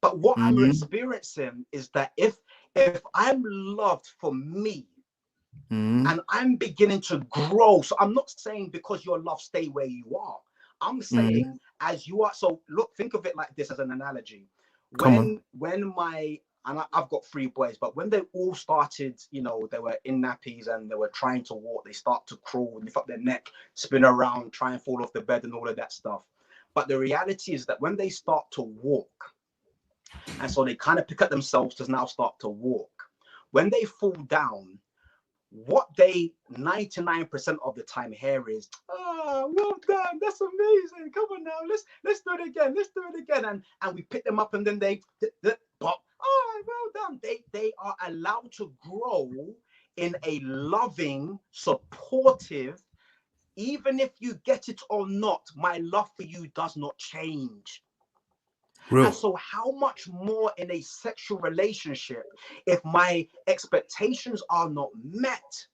But what I'm experiencing is that if I'm loved for me and I'm beginning to grow, so I'm not saying because you're loved, stay where you are. I'm saying as you are. So look, think of it like this as an analogy. When I've got 3 boys, but when they all started, they were in nappies and they were trying to walk, they start to crawl, lift up their neck, spin around, try and fall off the bed and all of that stuff. But the reality is that when they start to walk, and so they kind of pick up themselves to now start to walk, when they fall down, what they 99% of the time hear is, oh, well done, that's amazing, come on now, let's do it again, and we pick them up and then they pop, oh, well done. They are allowed to grow in a loving, supportive, even if you get it or not, my love for you does not change. And so how much more in a sexual relationship, if my expectations are not met?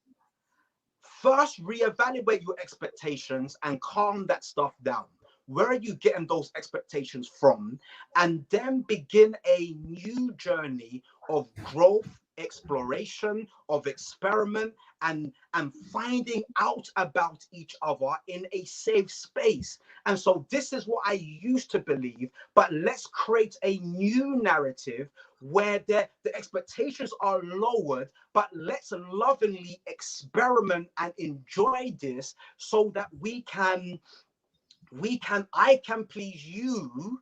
First, reevaluate your expectations and calm that stuff down. Where are you getting those expectations from? And then begin a new journey of growth, exploration, of experiment, and finding out about each other in a safe space. And so this is what I used to believe, but let's create a new narrative where the expectations are lowered, but let's lovingly experiment and enjoy this so that we can I can please you,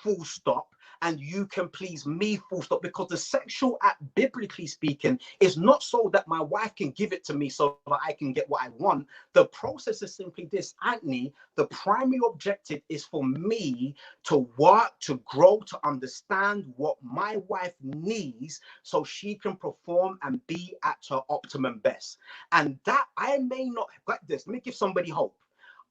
full stop, and you can please me, full stop, because the sexual act, biblically speaking, is not so that my wife can give it to me so that I can get what I want. The process is simply this, Antony. The primary objective is for me to work, to grow, to understand what my wife needs so she can perform and be at her optimum best. And that I may not, like this, let me give somebody hope.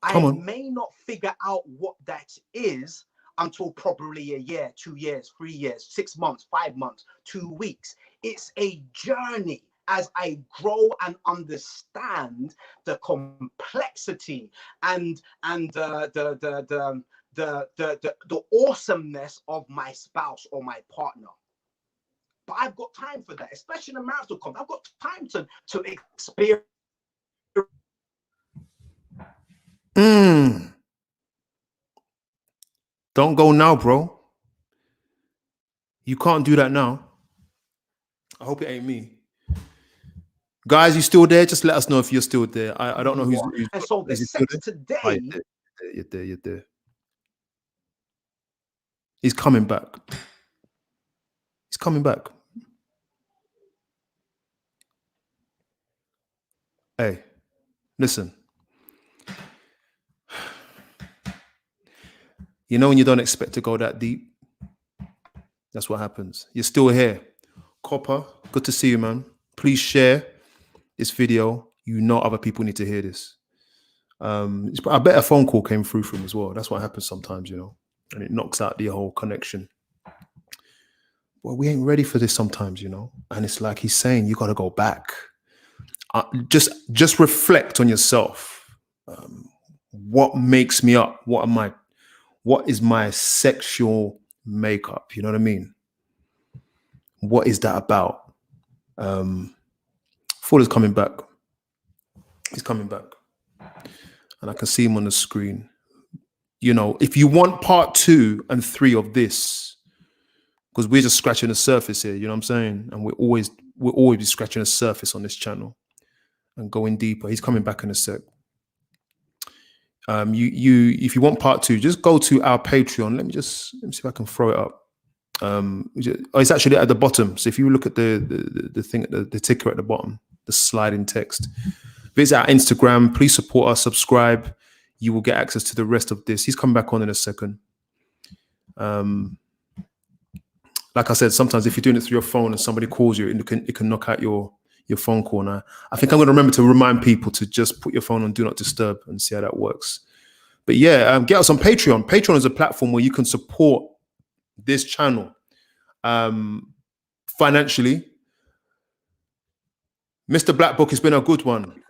I may not figure out what that is until probably a year, 2 years, 3 years, 6 months, 5 months, 2 weeks. It's a journey as I grow and understand the complexity and the awesomeness of my spouse or my partner. But I've got time for that, especially in a marital context. I've got time to experience. Don't go now, bro. You can't do that now. I hope it ain't me. Guys, you still there? Just let us know if you're still there. I don't know who's and so the sex today. Oh, you're there. He's coming back. He's coming back. Hey, listen. You know when you don't expect to go that deep? That's what happens. You're still here. Copper, good to see you, man. Please share this video. You know other people need to hear this. I bet a phone call came through from him as well. That's what happens sometimes, you know, and it knocks out the whole connection. Well, we ain't ready for this sometimes, you know, and it's like he's saying, you got to go back. Just reflect on yourself. What makes me up? What is my sexual makeup? You know what I mean? What is that about? Fuller's coming back. He's coming back. And I can see him on the screen. You know, if you want part 2 and 3 of this, because we're just scratching the surface here, you know what I'm saying? And we'll always be scratching the surface on this channel and going deeper. He's coming back in a sec. If you want part 2, just go to our Patreon. Let me see if I can throw it up. It's actually at the bottom. So if you look at the thing, the ticker at the bottom, the sliding text, visit our Instagram. Please support us, subscribe. You will get access to the rest of this. He's coming back on in a second. Like I said, sometimes if you're doing it through your phone and somebody calls you, it can knock out your phone call. And I think I'm going to remember to remind people to just put your phone on Do Not Disturb and see how that works. But yeah, get us on Patreon. Patreon is a platform where you can support this channel financially. Mr. Black Book has been a good one.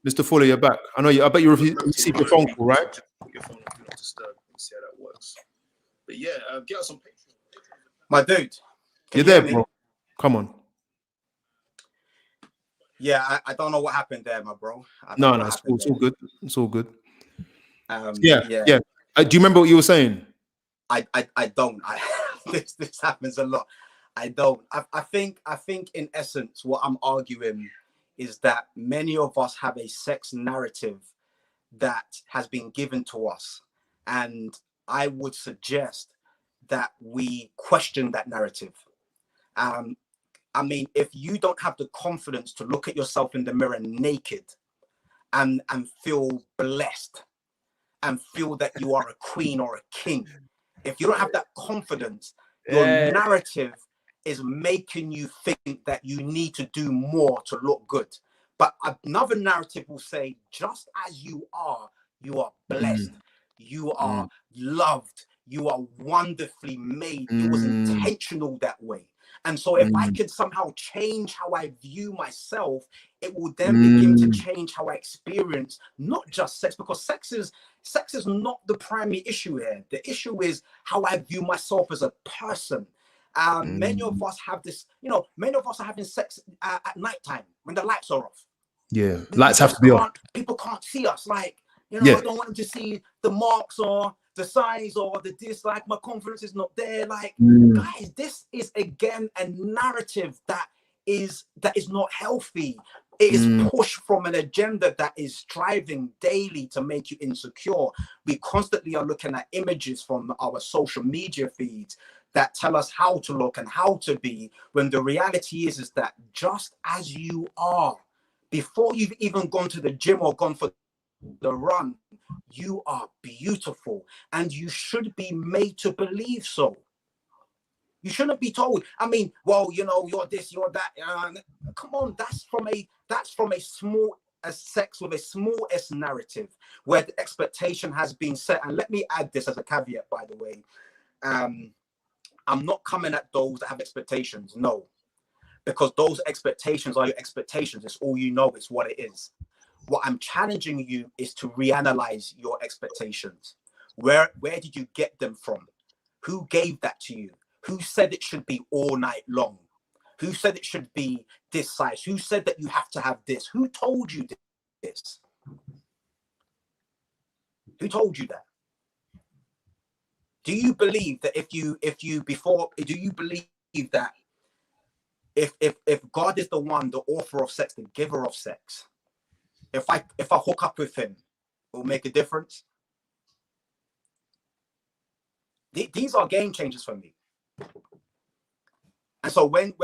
Mr. Fuller, you're back. I bet you received your phone call, right? Put your phone on Do Not Disturb and see how that works. But yeah, get us on Patreon. My dude. You're there, bro. Come on. Yeah, I don't know what happened there, my bro. No, it's all good. It's all good. Yeah. Do you remember what you were saying? I don't. This happens a lot. I don't. I think in essence, what I'm arguing is that many of us have a sex narrative that has been given to us, and I would suggest that we question that narrative. I mean, if you don't have the confidence to look at yourself in the mirror naked and feel blessed and feel that you are a queen or a king, if you don't have that confidence, your narrative is making you think that you need to do more to look good. But another narrative will say, just as you are blessed, you are loved, you are wonderfully made. It was intentional that way. And so if I can somehow change how I view myself, it will then begin to change how I experience not just sex, because sex is not the primary issue here. The issue is how I view myself as a person. Many of us have this, many of us are having sex at nighttime when the lights are off. Yeah, lights have to be off. People can't see us. Like, I don't want them to see the marks or the size or the dislike. My confidence is not there. Like, guys, this is again a narrative that is not healthy. It is pushed from an agenda that is striving daily to make you insecure. We constantly are looking at images from our social media feeds that tell us how to look and how to be, when the reality is that just as you are, before you've even gone to the gym or gone for the run, you are beautiful, and you should be made to believe so. You shouldn't be told, I mean, well, you know, you're this, you're that. Come on, that's from a small sex with a small s narrative where the expectation has been set. And let me add this as a caveat, by the way. I'm not coming at those that have expectations, no, because those expectations are your expectations. It's all you know, it's what it is. What I'm challenging you is to reanalyze your expectations. Where did you get them from? Who gave that to you? Who said it should be all night long? Who said it should be this size? Who said that you have to have this? Who told you this? Who told you that? Do you believe that do you believe that if God is the one, the author of sex, the giver of sex, if I hook up with him, it will make a difference? These are game changers for me. And so when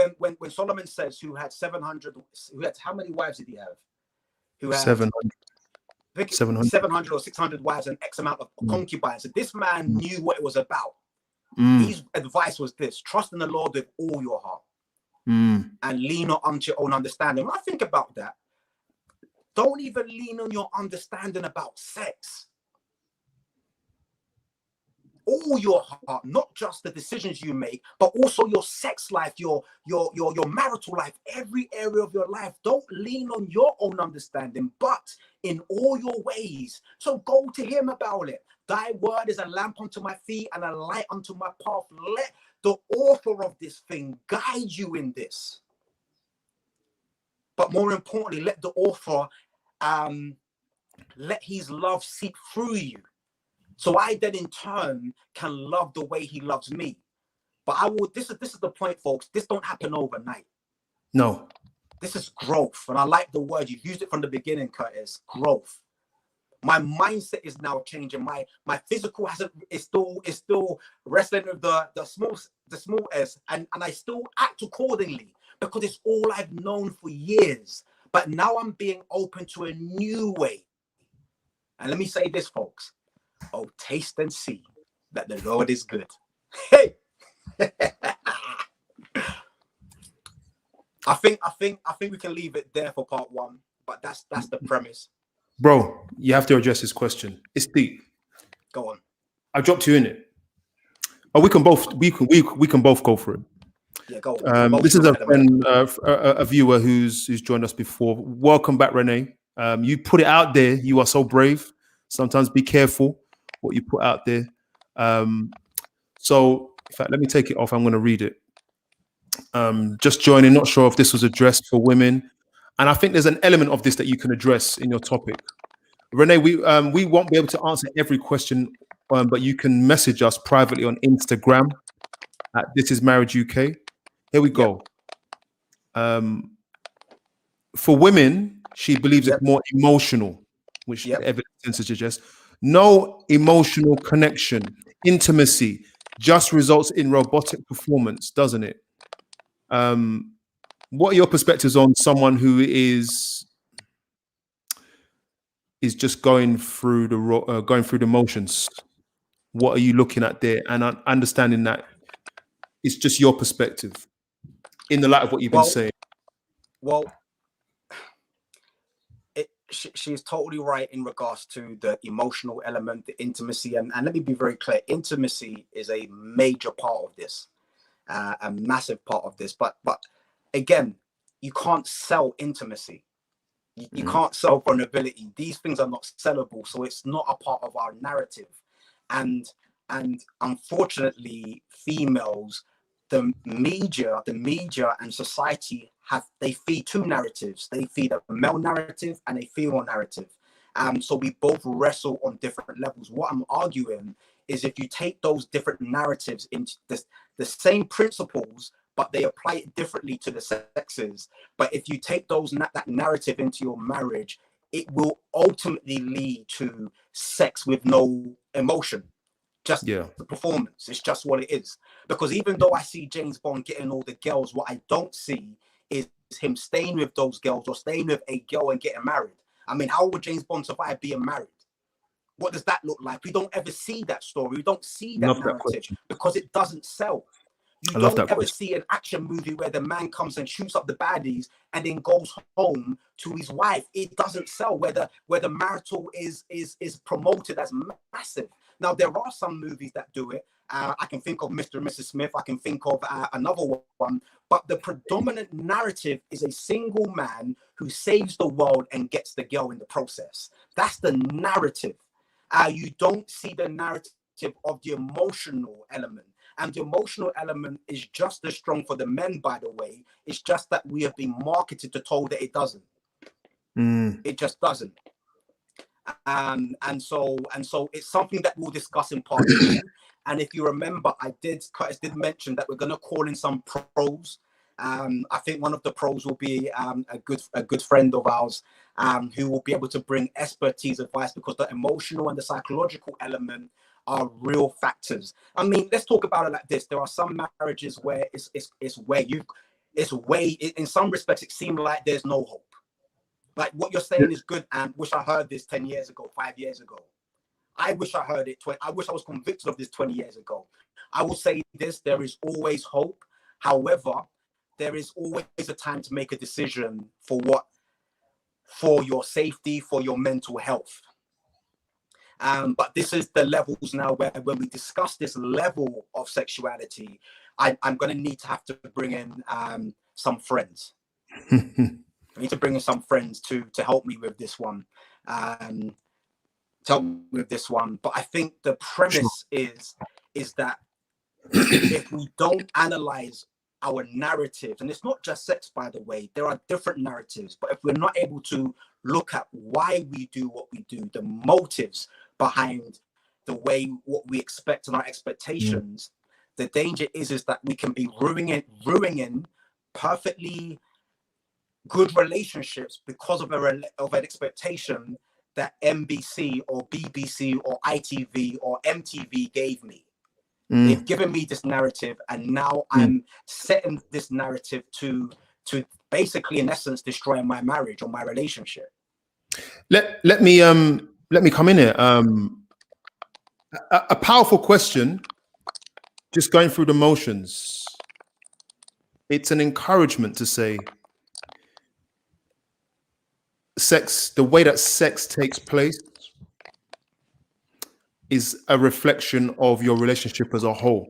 Solomon says who had 700, how many wives did he have? Who had 700 or 600 wives and X amount of concubines. So this man knew what it was about. His advice was this: trust in the Lord with all your heart and lean not unto your own understanding. When I think about that, don't even lean on your understanding about sex. All your heart, not just the decisions you make, but also your sex life, your marital life, every area of your life. Don't lean on your own understanding, but in all your ways. So go to him about it. Thy word is a lamp unto my feet and a light unto my path. Let the author of this thing guide you in this. But more importantly, let the author, let his love seep through you. So I then in turn can love the way he loves me. But this is the point, folks. This don't happen overnight. No. This is growth. And I like the word. You've used it from the beginning, Curtis. Growth. My mindset is now changing. My physical is still wrestling with the small s, and I still act accordingly because it's all I've known for years. But now I'm being open to a new way. And let me say this, folks. Oh, taste and see that the Lord is good. Hey, I think we can leave it there for part one. But that's the premise. Bro, you have to address this question. It's deep. Go on. I dropped you in it. Oh, we can both go for it. Yeah, go on. This is a friend, a viewer who's joined us before. Welcome back, Renee. You put it out there. You are so brave. Sometimes be careful what you put out there. So, in fact, let me take it off. I'm going to read it. Just joining. Not sure if this was addressed for women, and I think there's an element of this that you can address in your topic. Renee, we won't be able to answer every question, but you can message us privately on Instagram at This Is Marriage UK. Here we go. Yep. For women, she believes it's more emotional, which the evidence tends to suggest. No emotional connection, intimacy, just results in robotic performance, doesn't it? What are your perspectives on someone who is just going through the motions? What are you looking at there, and understanding that it's just your perspective in the light of what you've been saying? Well, she's totally right in regards to the emotional element, the intimacy, and let me be very clear: intimacy is a major part of this, a massive part of this. But again, you can't sell intimacy. You can't sell vulnerability. These things are not sellable, so it's not a part of our narrative. And unfortunately, females, the media and society they feed two narratives. They feed a male narrative and a female narrative. So we both wrestle on different levels. What I'm arguing is if you take those different narratives into the same principles, but they apply it differently to the sexes. But if you take that narrative into your marriage, it will ultimately lead to sex with no emotion, just Yeah. the performance. It's just what it is. Because even though I see James Bond getting all the girls, what I don't see is him staying with those girls or staying with a girl and getting married. I mean, how would James Bond survive being married? What does that look like? We don't ever see that story. We don't see that Love that narrative question. because it doesn't sell. You I love don't that ever question. see an action movie where the man comes and shoots up the baddies and then goes home to his wife. It doesn't sell. Where the marital is promoted as massive. Now there are some movies that do it. I can think of Mr. and Mrs. Smith. I can think of another one. But the predominant narrative is a single man who saves the world and gets the girl in the process. That's the narrative. You don't see the narrative of the emotional element. And the emotional element is just as strong for the men, by the way. It's just that we have been marketed to told that it doesn't. It just doesn't. And so it's something that we'll discuss in part 2. And if you remember, Curtis did mention that we're going to call in some pros. I think one of the pros will be a good friend of ours who will be able to bring expertise advice, because the emotional and the psychological element are real factors. I mean, let's talk about it like this. There are some marriages where in some respects it seems like there's no hope. Like what you're saying is good, and wish I heard this 10 years ago, 5 years ago. I wish I heard it. I wish I was convicted of this 20 years ago. I will say this: there is always hope. However, there is always a time to make a decision for your safety, for your mental health. But this is the levels now where when we discuss this level of sexuality, I'm going to have to bring in some friends. I need to bring in some friends to help me with this one. But I think the premise is that if we don't analyze our narratives, and it's not just sex, by the way, there are different narratives, but if we're not able to look at why we do what we do, the motives behind what we expect and our expectations, the danger is that we can be ruining perfectly good relationships because of an expectation that NBC or BBC or ITV or MTV gave me. They've given me this narrative, and now I'm setting this narrative to basically, in essence, destroy my marriage or my relationship. Let me come in here. A powerful question. Just going through the motions. It's an encouragement to say, sex, the way that sex takes place is a reflection of your relationship as a whole.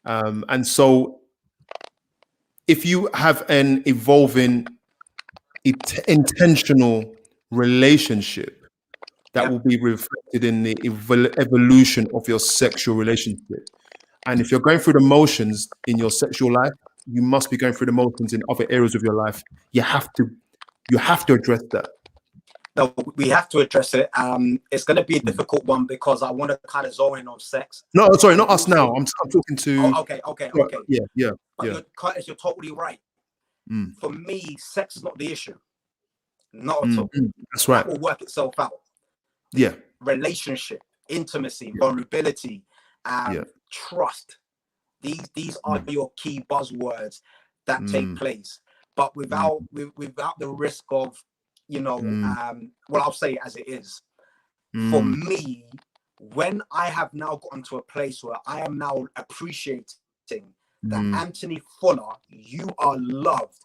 And so if you have an evolving, intentional relationship, that will be reflected in the evolution of your sexual relationship. And if you're going through the motions in your sexual life, you must be going through the motions in other areas of your life. You have to address that. No, we have to address it. It's going to be a difficult one because I want to kind of zone in on sex. No, sorry, not us now. I'm talking to. Oh, okay. Yeah. But Curtis, you're totally right. For me, sex is not the issue. Not at all. That's right. That will work itself out. Yeah. Relationship, intimacy, vulnerability, trust. These are your key buzzwords that take place. But without the risk of, I'll say it as it is. For me, when I have now gotten to a place where I am now appreciating that Antony Fuller, you are loved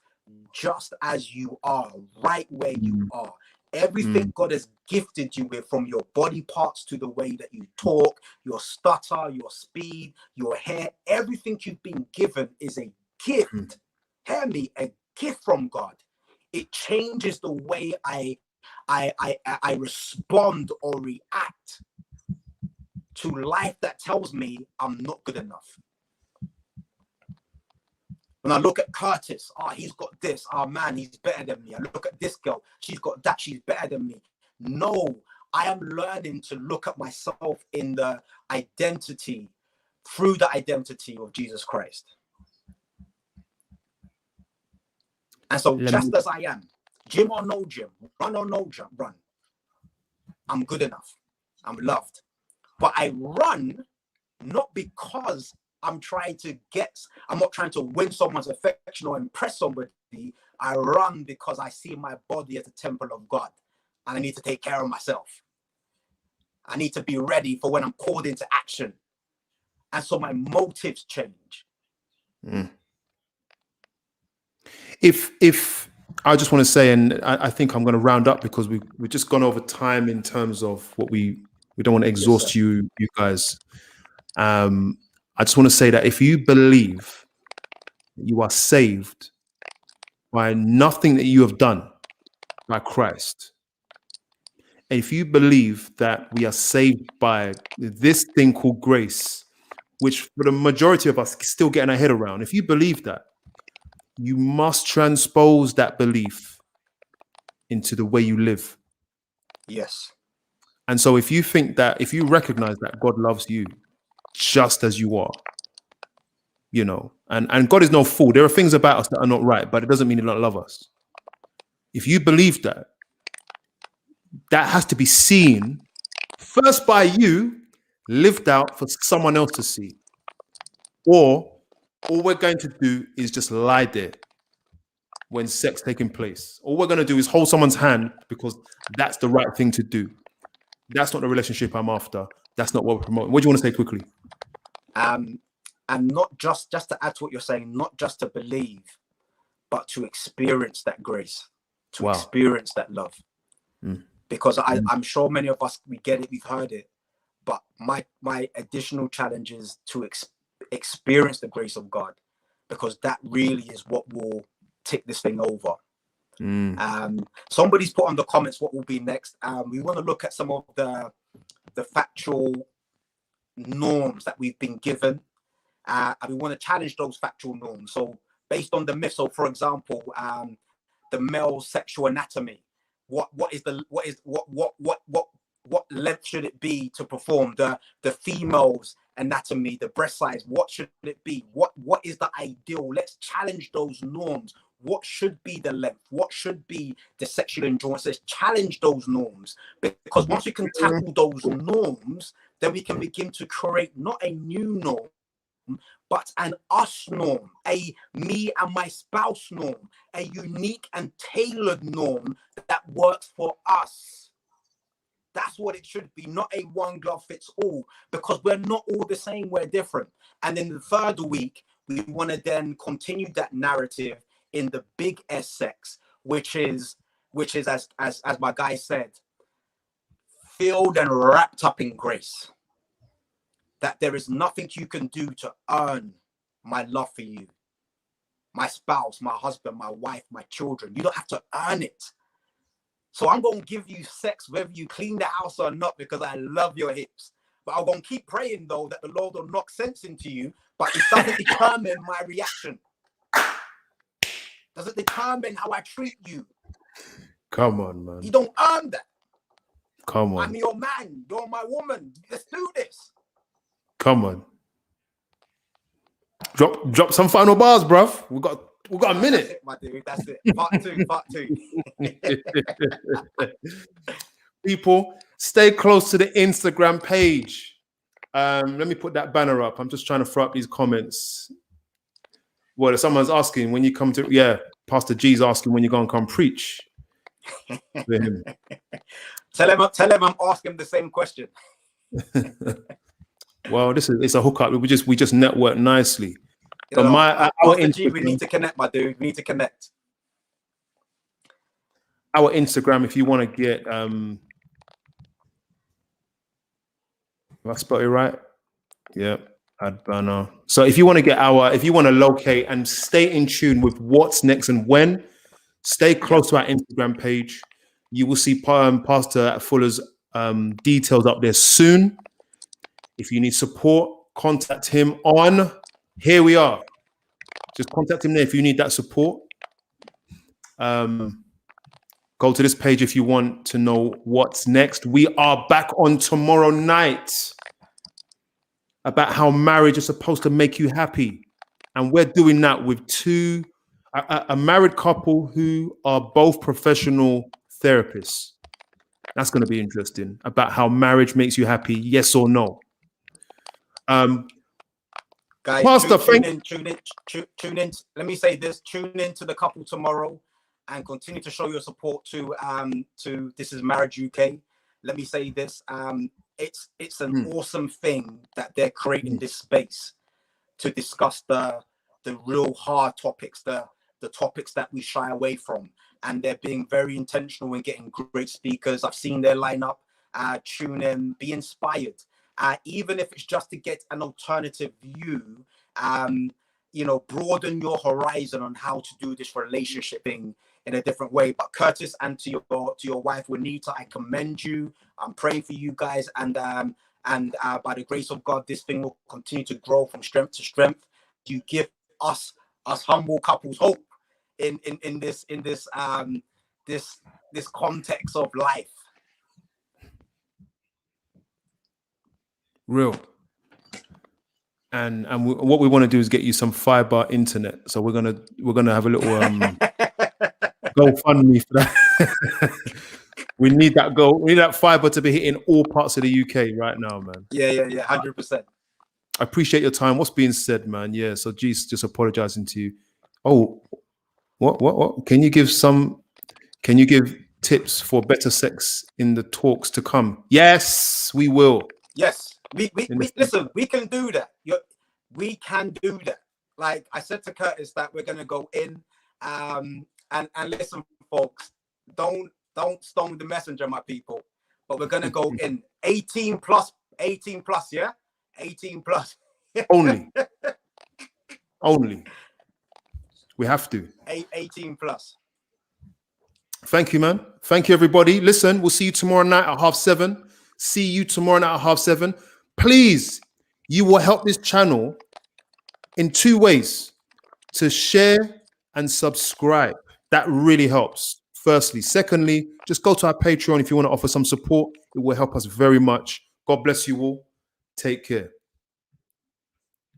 just as you are, right where you are. Everything God has gifted you with, from your body parts to the way that you talk, your stutter, your speed, your hair, everything you've been given is a gift. Hear me, a gift from God. It changes the way I respond or react to life that tells me I'm not good enough. When I look at Curtis, he's got this. Man, he's better than me. I look at this girl, she's got that. She's better than me. No, I am learning to look at myself in the identity, through the identity of Jesus Christ. And so just as I am, gym or no gym, run or no run, I'm good enough. I'm loved. But I run not because I'm not trying to win someone's affection or impress somebody. I run because I see my body as a temple of God, and I need to take care of myself. I need to be ready for when I'm called into action. And so my motives change. If I just want to say, and I think I'm going to round up because we've just gone over time in terms of what we don't want to exhaust you guys. I just want to say that if you believe you are saved by nothing that you have done by Christ, and if you believe that we are saved by this thing called grace, which for the majority of us still getting our head around, if you believe that, you must transpose that belief into the way you live. Yes. And so if you recognize that God loves you just as you are, and God is no fool. There are things about us that are not right, but it doesn't mean he don't love us. If you believe that has to be seen first by you, lived out for someone else to see. Or all we're going to do is just lie there when sex taking place. All we're going to do is hold someone's hand because that's the right thing to do. That's not the relationship I'm after. That's not what we're promoting. What do you want to say quickly? And not just to add to what you're saying, not just to believe, but to experience that grace, to experience that love. Because I'm sure many of us, we get it, we've heard it, but my additional challenge is to experience the grace of God, because that really is what will tick this thing over. Somebody's put on the comments what will be next. We want to look at some of the factual norms that we've been given, and we want to challenge those factual norms. So based on the myth, so for example, the male sexual anatomy, what length should it be to perform? The female's anatomy, the breast size, what should it be? What is the ideal? Let's challenge those norms. What should be the length? What should be the sexual endurance? Let's challenge those norms, because once we can tackle those norms, then we can begin to create not a new norm, but an us norm, a me and my spouse norm, a unique and tailored norm that works for us. That's what it should be, not a one glove fits all, because we're not all the same, we're different. And in the third week, we want to then continue that narrative in the big S sex, which is as my guy said, filled and wrapped up in grace. That there is nothing you can do to earn my love for you, my spouse, my husband, my wife, my children. You don't have to earn it. So I'm going to give you sex whether you clean the house or not, because I love your hips. But I'm going to keep praying, though, that the Lord will knock sense into you, but it doesn't determine my reaction. Doesn't determine how I treat you. Come on, man. You don't earn that. Come on. I'm your man. You're my woman. Let's do this. Come on. Drop some final bars, bruv. We got a minute. That's it, my dude. That's it. Part two. People, stay close to the Instagram page. Let me put that banner up. I'm just trying to throw up these comments. Well, if someone's asking when you come to, Pastor G's asking when you're going to come preach. Tell him I'm asking the same question. Well, it's a hookup. We just network nicely. But Pastor G, we need to connect, my dude. We need to connect. Our Instagram, if you want to get have I spelled it right? Yeah. Add banner. So if you want to locate and stay in tune with what's next and when, stay close to our Instagram page. You will see Pastor Fuller's details up there soon. If you need support, contact him on. Here we are. Just contact him there if you need that support. Go to this page if you want to know what's next. We are back on tomorrow night about how marriage is supposed to make you happy. And we're doing that with two A married couple who are both professional therapists. That's going to be interesting, about how marriage makes you happy, yes or no. Guys, Pastor, tune in. Let me say this: tune in to the couple tomorrow, and continue to show your support to This Is Marriage UK. Let me say this: it's an awesome thing that they're creating this space to discuss the real hard topics, the topics that we shy away from, and they're being very intentional in getting great speakers. I've seen their lineup. Tune in, be inspired. Even if it's just to get an alternative view, broaden your horizon on how to do this relationship thing in a different way. But Curtis, and to your wife Juanita, I commend you. I'm praying for you guys, and by the grace of God, this thing will continue to grow from strength to strength. You give us humble couples hope in this context of life. Real. And what we want to do is get you some fiber internet. So we're gonna have a little GoFundMe for that. We need that fiber to be hitting all parts of the UK right now, man. Yeah, 100%. I appreciate your time. What's being said, man? Yeah. So geez, just apologizing to you. Oh, what? Can you give tips for better sex in the talks to come? Yes, we will. Yes. We listen, we can do that. We can do that. Like I said to Curtis, that we're gonna go in and listen, folks, don't stone the messenger, my people. But we're gonna go in 18 plus, yeah? 18 plus. Only. We have to. 18 plus. Thank you, man. Thank you, everybody. Listen, we'll see you tomorrow night at 7:30. See you tomorrow night at 7:30. Please, you will help this channel in 2 ways: to share and subscribe. That really helps. Firstly. Secondly, just go to our Patreon if you want to offer some support. It will help us very much. God bless you all. Take care.